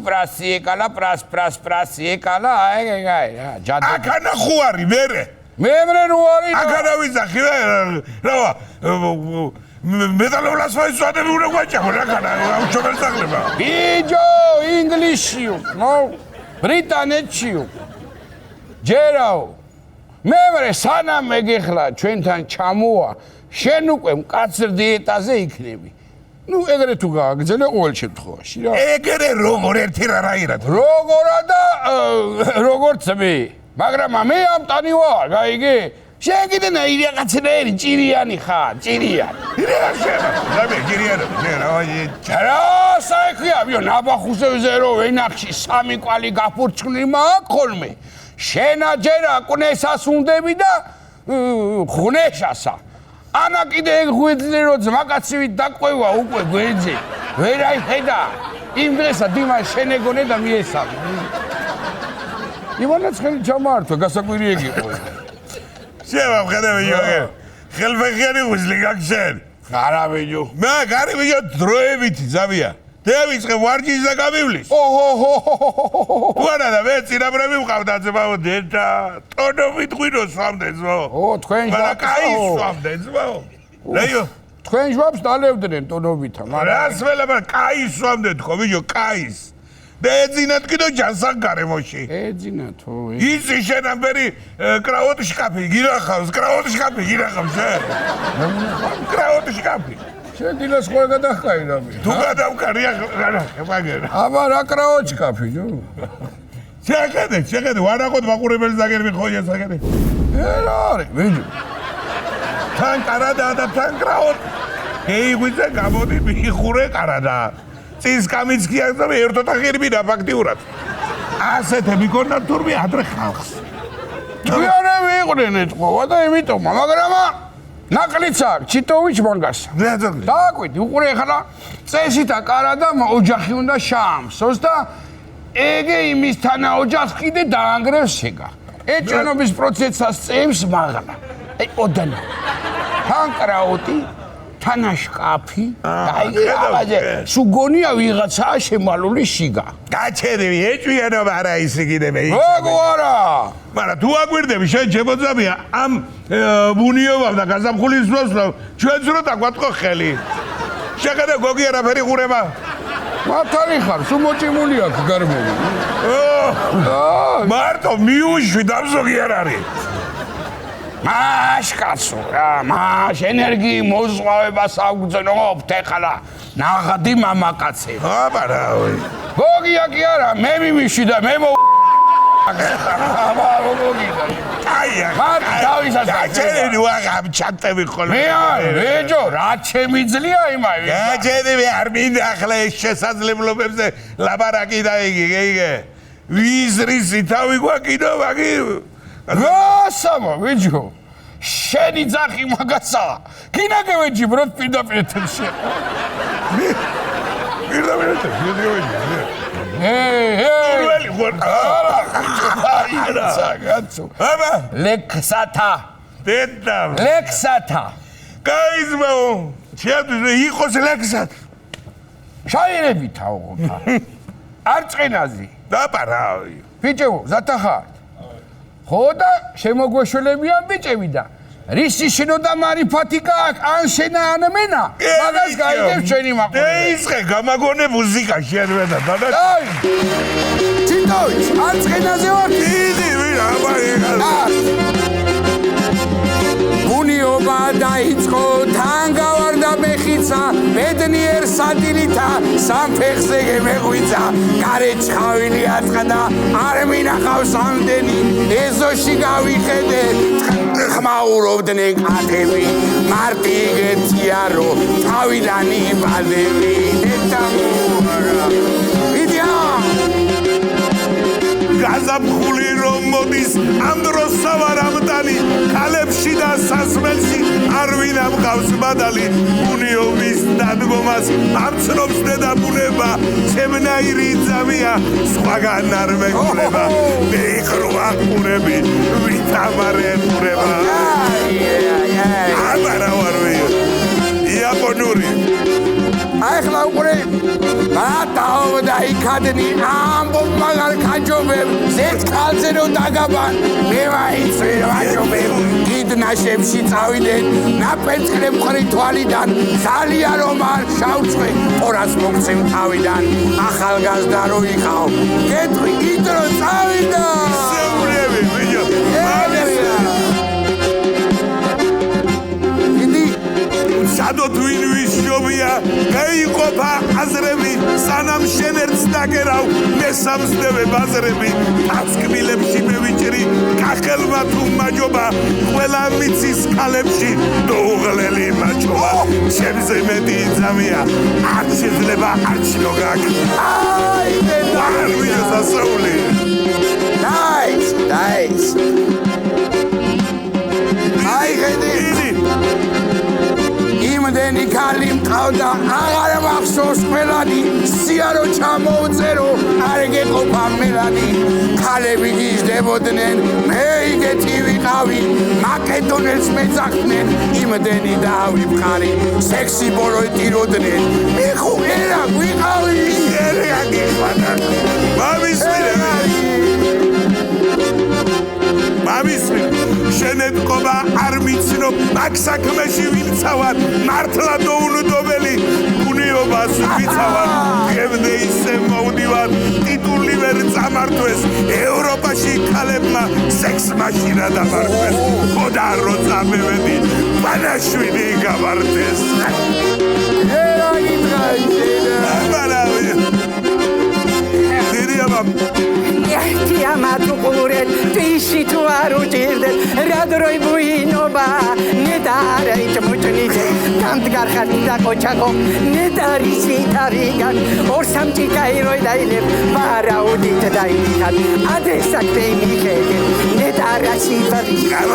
ეკალა პრასი, ეკალა აი რა, ჯადო. აქანა ხუარი მერე. მემრე რო არის. აქანა ვიზახი რა. მეტალოვლას ვაიცვადები უნდა გვაჭამო რა ქანა, ჩომერ სახლება. ბიჯო, ინგლისშიო, ნო, ბრიტანეთშიო. ჯერაო. მემრე სანამ მეგეხლა ჩვენთან ჩამოვა, შენ უკვე მკაცრ დიეტაზე იქნები. ნუ ეგრე თუ გააგზელე ყოველ შემთხვევაში რა. ეგრე როგორ ერთი რაირად. როგორა და როგორც მე. მაგრამ მე ამ ტანი ვარ, გაიგე? შენ კიდე ნაირი რაღაცნაირი ჭირიანი ხარ, ჭირიანი. რა საიქია, ბიო, ნაბახუსებზე რო ვენახში 3 კვალი გაფურჩხნილი მაქვს ხოლმე. შენა ჯერა ყნესას უნდები და ღნეშასა. ანა კიდე ეგ ღვიძლი რო ძმაკაცივით დაყვევა უკვე გვერდზე. ვერ აიხედა. იმ დღესა დიმა შენეგონე და მიესალმე. ივანაც ხელი ჩამართვა, გასაკვირი ეგ იყო. შევამხედე ვიჯო. ხელფეხიანი ღვიძლი გაქვს შენ. არა ვიჯო. მე გარი ვიჯო დროებითი ზავია. დავიწყე ვარჯიშს და გამივლის. ვარა და მე წინაბრები ვყავდა ძმაო დედა. ტონობით ღვინო სვამდნენ ძმაო. თქვენ მაგრამ კაი სვამდნენ ძმაო. რაიო თქვენ ჟვაბს დალევდნენ ტონოვითა, მაგრამ რას ველება კაი სვამდნენ ხო ვიჯო კაის. და ეძინათ კიდო ჯანსაღ გარემოში. ეძინათ ო. იცი შენ ამბერი კრაუტ შკაფი გირახავს, კრაუტ შკაფი გირახავს შე. კრაუტ შკაფი. შენ დილას ხო გადახკაი რამე. თუ გადავკარია მაგერა. აბა რა კრაუტ შკაფი ჯო. შეგედე ვარაყოთ მაყურებელს დაგერბი ხო ესაგერე. რა არის ვიჯო. თან კარადა და თან კრაუტ. ეიგვიძე გამოდი მიხურე კარადა. წის გამიცქია და ერთ ოთახი მიდა ფაქტიურად. ასეთები გონდა თურმე ადრე ხალხს. თქვენები იყვნენ ეთყობა და იმიტომ მაგრამ ნაკლიც აქვს ჩიტოვიჩ მონგას. დააკვირდი უყურე ახლა წესითა კარადა ოჯახი უნდა შაამსოს და ეგე იმის თანა ოჯახს კიდე დაანგრევს შეგა. ეჭვენობის პროცესას წევს მაგრამ აი ოდანა თანკრაუტი თანაშკაფი დაიგე სუგონია ვიღაცაა შემალული შიგა გაჩერები ეჭვიანობა არა ისე კიდე მე როგორ არა მაგრამ თუ აგვირდები შენ შემოძამია ამ ბუნიოვამ და გაზამხულის მოსვლამ ჩვენც რო დაგვატყო ხელი შეხედე გოგი არაფერი ყურება მართალი ხარ სულ მოჭიმული აქვს გარმოვი მარტო მიუშვი დამზოგი არ არის მაშკაცო რა მაშ ენერგიი მოზღვავებას აგძნობთ ეხლა ნაღდი მამაკაცი აბა რა ვი გოგია კი არა მე მიმიში და მე აბა გოგი აია მარტ დავისაც გაჩერები ვაღამ ჩატები ხოლმე მე არ ვეჯო რა შემიძლია იმაი გაჩერები არ მინდა ახლა ეს შესაძლებლობებზე ლაბარაკი დაიგი გეიგე ვიზრისი თავი გვაკიდო მაგი გასამა ვიჯო შენი ძახი მაგაცა კინაგევეჯი ბროდ პირდაპირ ეთერში პირდაპირ ეთერში ველი გაცო აბა ლექსათა დედა ლექსათა გაიზმაო შეადვიზე იყოს ლექსათ შაირებითა ოღონდ არ წენაზი დაპარავი ბიჭო ზათახარ ხო და შემოგვეშველებიან ბიჭები და რისი შინოდა მარიფათიკა ან შენა ან მენა მაგას გაიგებს ჩვენი მაყურებელი ეისხე გამაგონე მუსიკა შეერვედა და აი ჩიტოიც ან წენაზე ვარ დიდი ვინ აბა ბუნიობა დაიწყო თან გავარდა მეხიცა ბედნიერ სადილითა სამფეხზე გემეღვიცა გარე ჩხავილი აწყდა არ მინახავს ამდენი ეზოში გავიხედე ხმაურობდნენ კატები მარტი იგეთია რომ თავიდან იბადები ეტამურა ვიდია გაზაფხული რომ მოდის ამ დროს სავარამტანი ქალებში და სასმელში არ ვინ ამყავს ბადალი ბუნიობის დადგომას ამცნობს დედაბუნება ჩემნაირი ძამია სხვაგან არ მეგულება მე იხრვა ყურები ვითამარე ყურება აბა რა ვარ ვი იაპონური ახლა უყურე მათაო და იქადნი ამბობ მაგარ კაჯობებ ზეთ კალზე რო დაგაბან მე ვაიცვი ვაჯობებ გიდნაშებში წავიდეთ ნაპერწკლე მყრი თვალიდან ძალიან რომ არ შავწვე ყორას მოგცემ თავიდან ახალგაზრდა რო იყავ კეთრი იდრო წავიდა შეურები ვიჯო სადოთ ვინ ვისჯობია გაიყოფა აზრები სანამ შენ ერთს დაგერავ მესამსდევე ბაზრები აცკბილებში მევიჭრი კახელმა თუ მაჯობა ყველა მიცის ქალებში დოუღლელი მაჯობა ჩემზე მეტი ძამია არ შეიძლება არჩნო გაკ აი ვარვია სასაული დაიც აი ხედი იმდენი ქალი ყავდა აღარ მახსოვს ყველანი სიარო ჩამოუწერო არ გეყოფა მელანი ქალები გიждდებოდნენ მე იგეთი ვიყავი მაკედონელს მეძახდნენ იმდენი დავიფხარი სექსი ბოლო იტიროდნენ მე ხო ერა ვიყავი ერა გიყვანა მამის შენეთკობა არ მიცნობ მაგ საქმეში ვინცავარ მართლა დაუნდობელი გუნიობას ვიცავარ დღემდე ისე მოვდივარ ტიტული ვერ წამართვეს ევროპაში ქალებმა სექს მაშინა დამარხვეს ხოდა რო წამევედი პანაშვილი გავარდეს ერა იტყაინა დედიაბა Ia matucuret, tiși tu arutirdet, radroi buinoba, ne dare aici mutunite, tant garhatida cochaco, ne dari sita vigan, or samtica eroi dailep, para udite dailitan, adesa crei michele, ne dara sita vigan.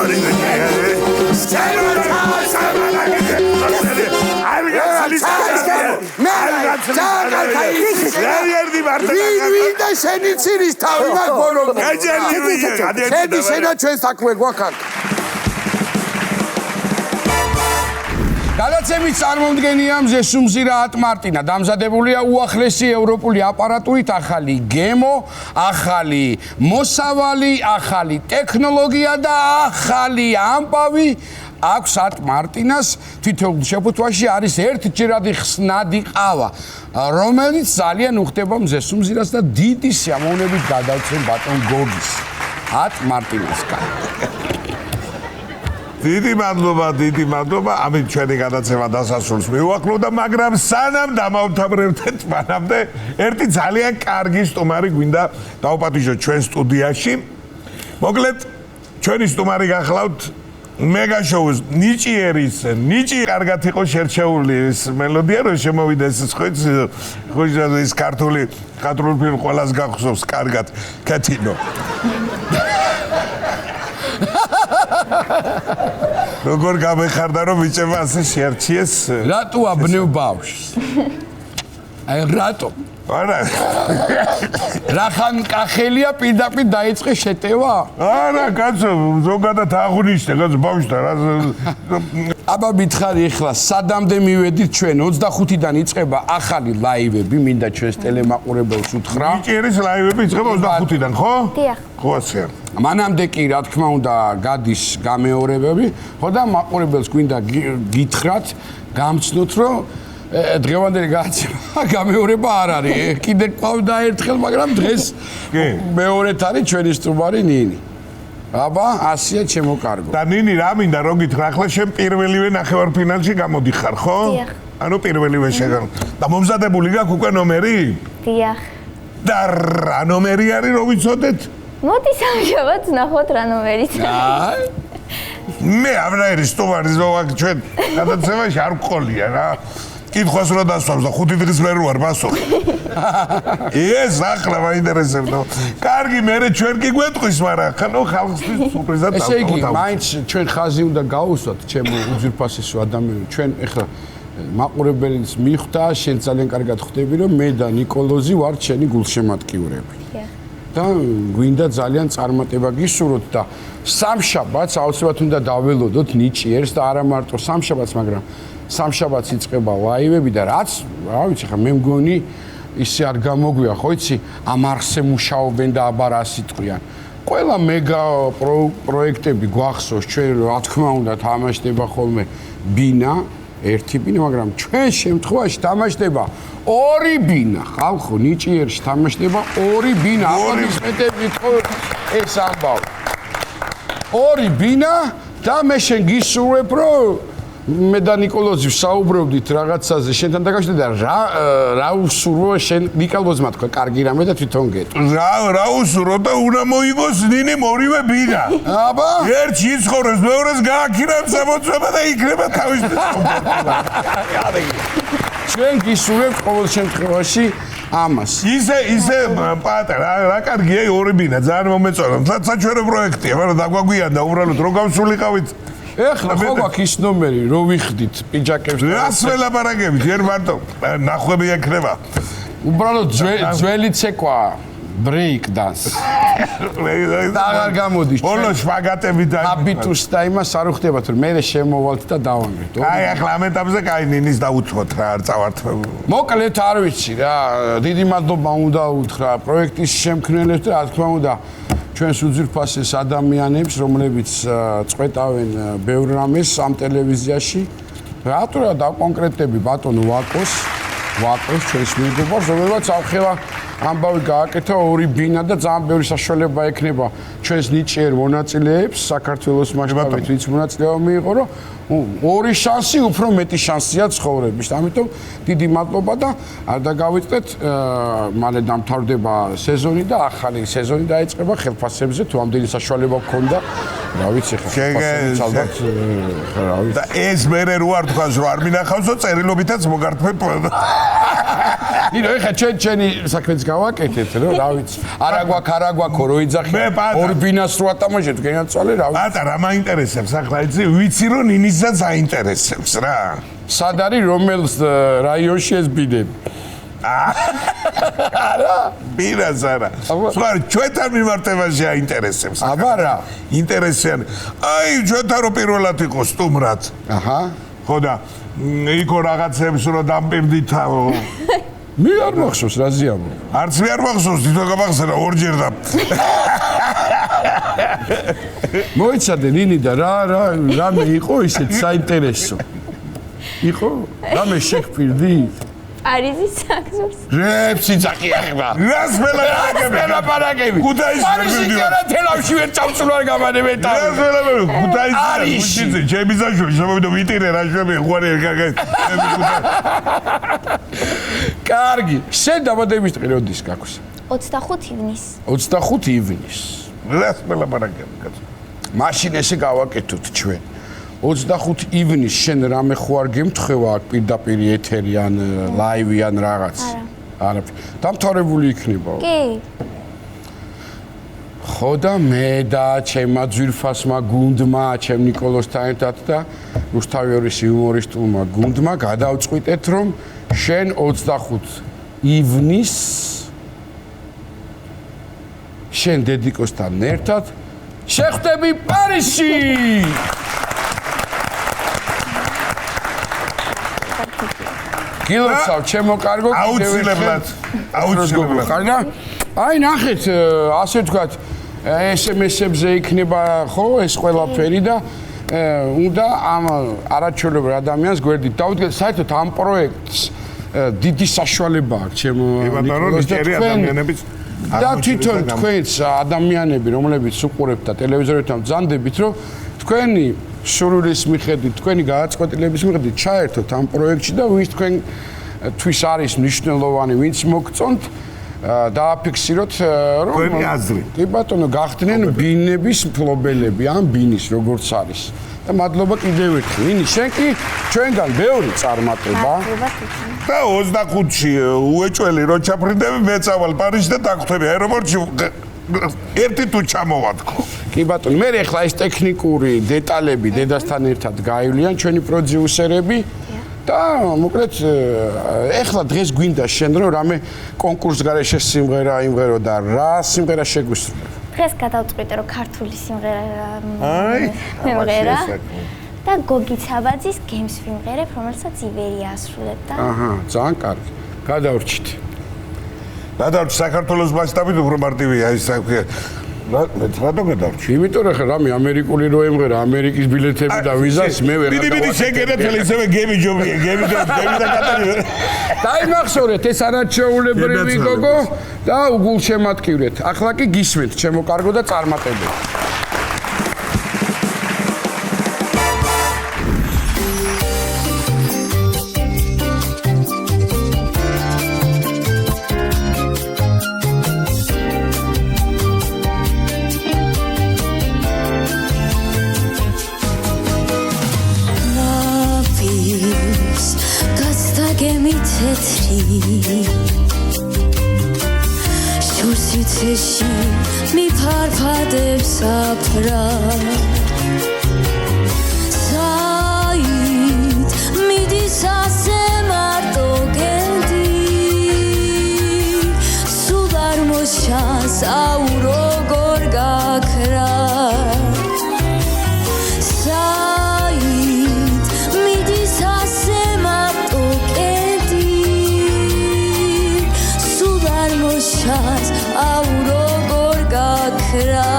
ედი შენა ჩვენ საქმე გვაქან. გადაცემის წარმომდგენია მზესუმზირა ატმარტინა. დამზადებულია უახლესი ევროპული აპარატურით, ახალი გემო, ახალი მოსავალი, ახალი ტექნოლოგია და ახალი ამბავი. აქვს ატმარტინას თითოეულ შეფუთვაში არის ერთჯერადი ხსნადი ყავა, რომელიც ძალიან უხდება მზესუმზირას და დიდი სიამოვნებით გადავცემ ბატონ გოგის ატმარტინასკა. დიდი მადლობა, ამით ჩვენი გადაცემა დასასრულს მივუახლოვდა, მაგრამ სანამ დამავთაბრებდეთ მანამდე ერთი ძალიან კარგი სტუმარი გვინდა დავაპატიჟოთ ჩვენ სტუდიაში. მოკლედ ჩვენი სტუმარი გახლავთ Mega shows, ნიჭი კარგად იყო შერჩეული ეს მელოდია, რომ შემოვიდეს ის ქართული ფილმ ყველას გახსოვს კარგად კეთინო. როგორ გამეხარდა რომ ბიჭებმა ასე შერჩიეს? რატო აბნევ ბავშვს? აი რატო? არა. რახან კახელია პირდაპირ დაიწყე შეტევა? არა, კაცო, ზოგადად აღნიშნე, კაცო, ბავშვთან რა. აბა მითხარი ახლა, სადამდე მივედით ჩვენ 25-დან იწყება ახალი ლაივები, მინდა ჩვენს ტელემაყურებელს უთხრა. ნიჭიერის ლაივები იწყება 25-დან, ხო? დიახ. ხო, ასეა. მანამდე კი, რა თქმა უნდა, გადის გამეორებები, ხო და მაყურებელს გვინდა გითხრათ, გამცნოთ, რომ დღევანდელი გადაცემა გამეორება არ არის. კიდე ყავდა ერთხელ, მაგრამ დღეს მეორედ არის ჩვენი სტუმარი ნინი. აბა, ასია ჩემო კარგო. და ნინი რა მინდა რომ გითხრა, ახლა შენ პირველივე ნახევარფინალში გამოდიხარ, ხო? დიახ. ანუ პირველივე შეგან. და მომზადებული გაქვს უკვე ნომერი? დიახ. და რა ნომერი არის რომ ვიცოდეთ? მოდი სამშაბათს ნახოთ რა ნომერიც არის. მე აბრაერი სტუმარი ზოგადად ჩვენ გადაცემაში არ ვყოლია რა. კითხვას რა დასვამს და 5 დღის მერე ვარ პასუხი. ეს ახლა მაინტერესებდა. კარგი, მე ჩვენ კი გვეტყვის, მაგრამ ხანო ხალხისთვის სურპრიზად დავყავთ. ესე იგი, მაინც ჩვენ ხაზი უნდა გაუსვათ, ჩემო უძვირფასესო ადამიანო. ჩვენ ეხლა მაყურებელს მიხვდა, შენ ძალიან კარგად ხვდები, რომ მე და ნიკოლოზი ვართ შენი გულშემატკივრები. და გვინდა ძალიან წარმატება გისურვოთ და სამშაბათს აუცილებლად უნდა დაველოდოთ ნიჭიერს და არა მარტო სამშაბათს, მაგრამ სამშაბათს იწყება ლაივები და რაც, რა ვიცი ხა, მე მგონი ისე არ გამოგვია, ხო იცი, ამ არხზე მუშაობენ და აბა რა სიტყვიან. ყველა მეგა პროექტები გვახსოვს, ჩვენ რა თქმა უნდა თამაშდება ხოლმე ბინა, ერთი ბინა, მაგრამ ჩვენ შემთხვევაში თამაშდება ორი ბინა, ხალხო, ნიჭიერში თამაშდება ორი ბინა, აპლოდისმენტები თქო ეს ამბავ. ორი ბინა და მე შენ გისურვებ, რომ მე და ნიკოლოზი საუბრობდით რაღაცაზე შენთან დაკავშირებით და რა უსურვო შენ ნიკოლოზმა თქვა კარგი რამე და თვითონ გეტყვი. რა უსურვო და უნდა მოიგოს ნინი ორივე ბინა. აბა ერთი იცხოვრებს, მეორეს გააქირებს ამოწმება და იქნება თავის ჩვენ გისურვებთ ყოველ შემთხვევაში ამას. ისე პატარა, რა კარგია ორი ბინა, ძალიან მომეწონა. საჩვენო პროექტია, მაგრამ დაგვაგვიანდა უბრალოდ რომ გავსულიყავით. ეხლა ხო გვაქვს ის ნომერი, რო ვიხდით პიჯაკებს. რას ველაპარაკებით, ჯერ მარტო ნახვები ექნება. უბრალოდ ძველი ცეკვა break dance. და აღარ გამოდის. ბოლო შპაგატები და ჰაბიტუს და იმას არ უხდებათ, რომ მე შემოვალთ და დავანგრეთ. აი ახლა ამ ეტაპზე კაი ნინის დაუცხოთ რა, არ წავართ. მოკლედ არ ვიცი რა, დიდი მადლობა უნდა უთხრა პროექტის შემქმნელებს და რა თქმა უნდა ჩვენს უძვირფასეს ადამიანებს, რომლებიც წყვეტავენ ბევრ რამეს ამ ტელევიზიაში. რატო რა დავკონკრეტები ბატონო ვაკოს ჩვენს მეგობარს, რომელსაც აღხევა ამბავი გააკეთა ორი ბინა და ძალიან ბევრი საშუალება ექნება ჩვენს ნიჭიერ მონაწილეებს საქართველოს მასშტაბით, ვინც მონაწილეობა მიიღო, რომ ორი შანსი უფრო მეტი შანსია ცხოვრების. ამიტომ დიდი მადლობა და არ დაგავიწყდეთ, მალე დამთავრდება სეზონი და ახალი სეზონი დაიწყება ხელფასებზე, თუ ამდენი საშუალება გქონდა, რა ვიცი ხა ხელფასებს ალბათ რა ვიცი. და ეს მერე რო არ თქვას რომ არ მინახავსო, წერილობითაც მოგართმევ. ნინო, ეხლა ჩვენი საქმეც გავაკეთეთ, რომ რა ვიცი. არა გვაქვს რო იძახე. ორ ბინას რო ატამაშეთ, გენაცვალე რა ვიცი. პატა რა მაინტერესებს ახლა იცი, ვიცი რომ ნინისაც აინტერესებს რა. სად არის რომელ რაიონში ეს ბინები? არა, ბინას არა. სხვა ჩვენთან მიმართებაში აინტერესებს. აბა რა? ინტერესიან. აი, ჩვენთან რო პირველად იყო სტუმრად. აჰა. ხო და იქო რაღაცებს რო დამპირდითაო. მე არ მახსოვს რა ზიამო. არც მე არ მახსოვს, თვითონ გამახსენა ორჯერ და მოიცადე ნინი და რამე იყო ისეთ საინტერესო. იყო? რამე შეგფირდი? პარიზის საქმეს. რეფსი ძაკიახება. რას ველაპარაკები? გუდაისში არა თელავში ვერ წავწულა გამანებე და. რას ველაპარაკები? გუდაისში. ჩემი ზაშვი შემოვიდა ვიტირე რა შვები ხوارი გაგა. კარგი, შენ დაბადების დღე როდის გაქვს? 25 ივნისს. 25 ივნისს. რას ველაპარაკები კაცო? მაშინ ესე გავაკეთოთ ჩვენ. 25 ივნისს შენ რამე ხო არ გემთხვევა აქ პირდაპირ ეთერი ან ლაივი ან რაღაც? არა. დამთავრებული იქნება. კი. ხო და მე და ჩემმა ძვირფასმა გუნდმა, ჩემ ნიკოლოსთან ერთად და რუსთავიორის იუმორისტულმა გუნდმა გადავწყვიტეთ, რომ შენ 25 ივნისს შენ დედიკოსთან ერთად შეხვდები პარიზში. გილოცავ ჩემო კარგო აუცილებლად. ხარდა? აი ნახეთ, ასე ვთქვათ, SMS-ებზე იქნება ხო ეს ყველაფერი და უნდა ამ არაჩვეულებრივ ადამიანს გვერდით დავუდგეთ, საერთოდ ამ პროექტს დიდი საშუალება აქვს ჩემო ადამიანების და თვითონ თქვენს ადამიანები, რომლებიც უყურებთ და ტელევიზორებთან ბრძანდებით, რომ თქვენი სურვილის მიხედვით, თქვენი გადაწყვეტილების მიხედვით ჩაერთოთ ამ პროექტში და ვინც თქვენთვის არის მნიშვნელოვანი, ვინც მოგწონთ, დააფიქსიროთ, რომ თქვენი აზრი. კი ბატონო, გახდნენ ბინების მფლობელები, ამ ბინის როგორც არის. და მადლობა კიდევ ერთხელ. ნინი, შენ კი ჩვენგან ბევრი წარმატება. და 25-ში უეჭველი რო ჩაფრინდები, მე წავალ პარიზში და დაგხვდები აეროპორტში. ერთი თუ ჩამოვადგო. კი ბატონო, მე ახლა ეს ტექნიკური დეტალები დედასთან ერთად გაივლიან ჩვენი პროდიუსერები და მოკლედ ახლა დღეს გვინდა შენ რომ რამე კონკურს გარეშე სიმღერა იმღერო და რა სიმღერა შეგვისურვებ? დღეს გადავწყვიტე რომ ქართული სიმღერა მემღერა და გოგი ცაბაძის გემს ვიმღერებ, რომელსაც ივერია ასრულებდა. აჰა, ძალიან კარგი. გადავრჩით. გადავრჩი საქართველოს მასშტაბით უფრო მარტივია ის საქმე. რატო გადავრჩი? იმიტომ რომ ხა რამე ამერიკული რო ემღერა, ამერიკის ბილეთები და ვიზას მე ვეღარ დიდი შეგერეთელი ისევე გემი ჯობია, გემი და კატარი. დაიმახსოვრეთ ეს არაჩვეულებრივი გოგო და უგულშემატკივრეთ. ახლა კი გისმენთ, ჩემო კარგო და წარმატებები. მოშას აუ როგორ გაქრა საით მიდის ასე მარტოკედი სულ არ მოშას აუ როგორ გაქრა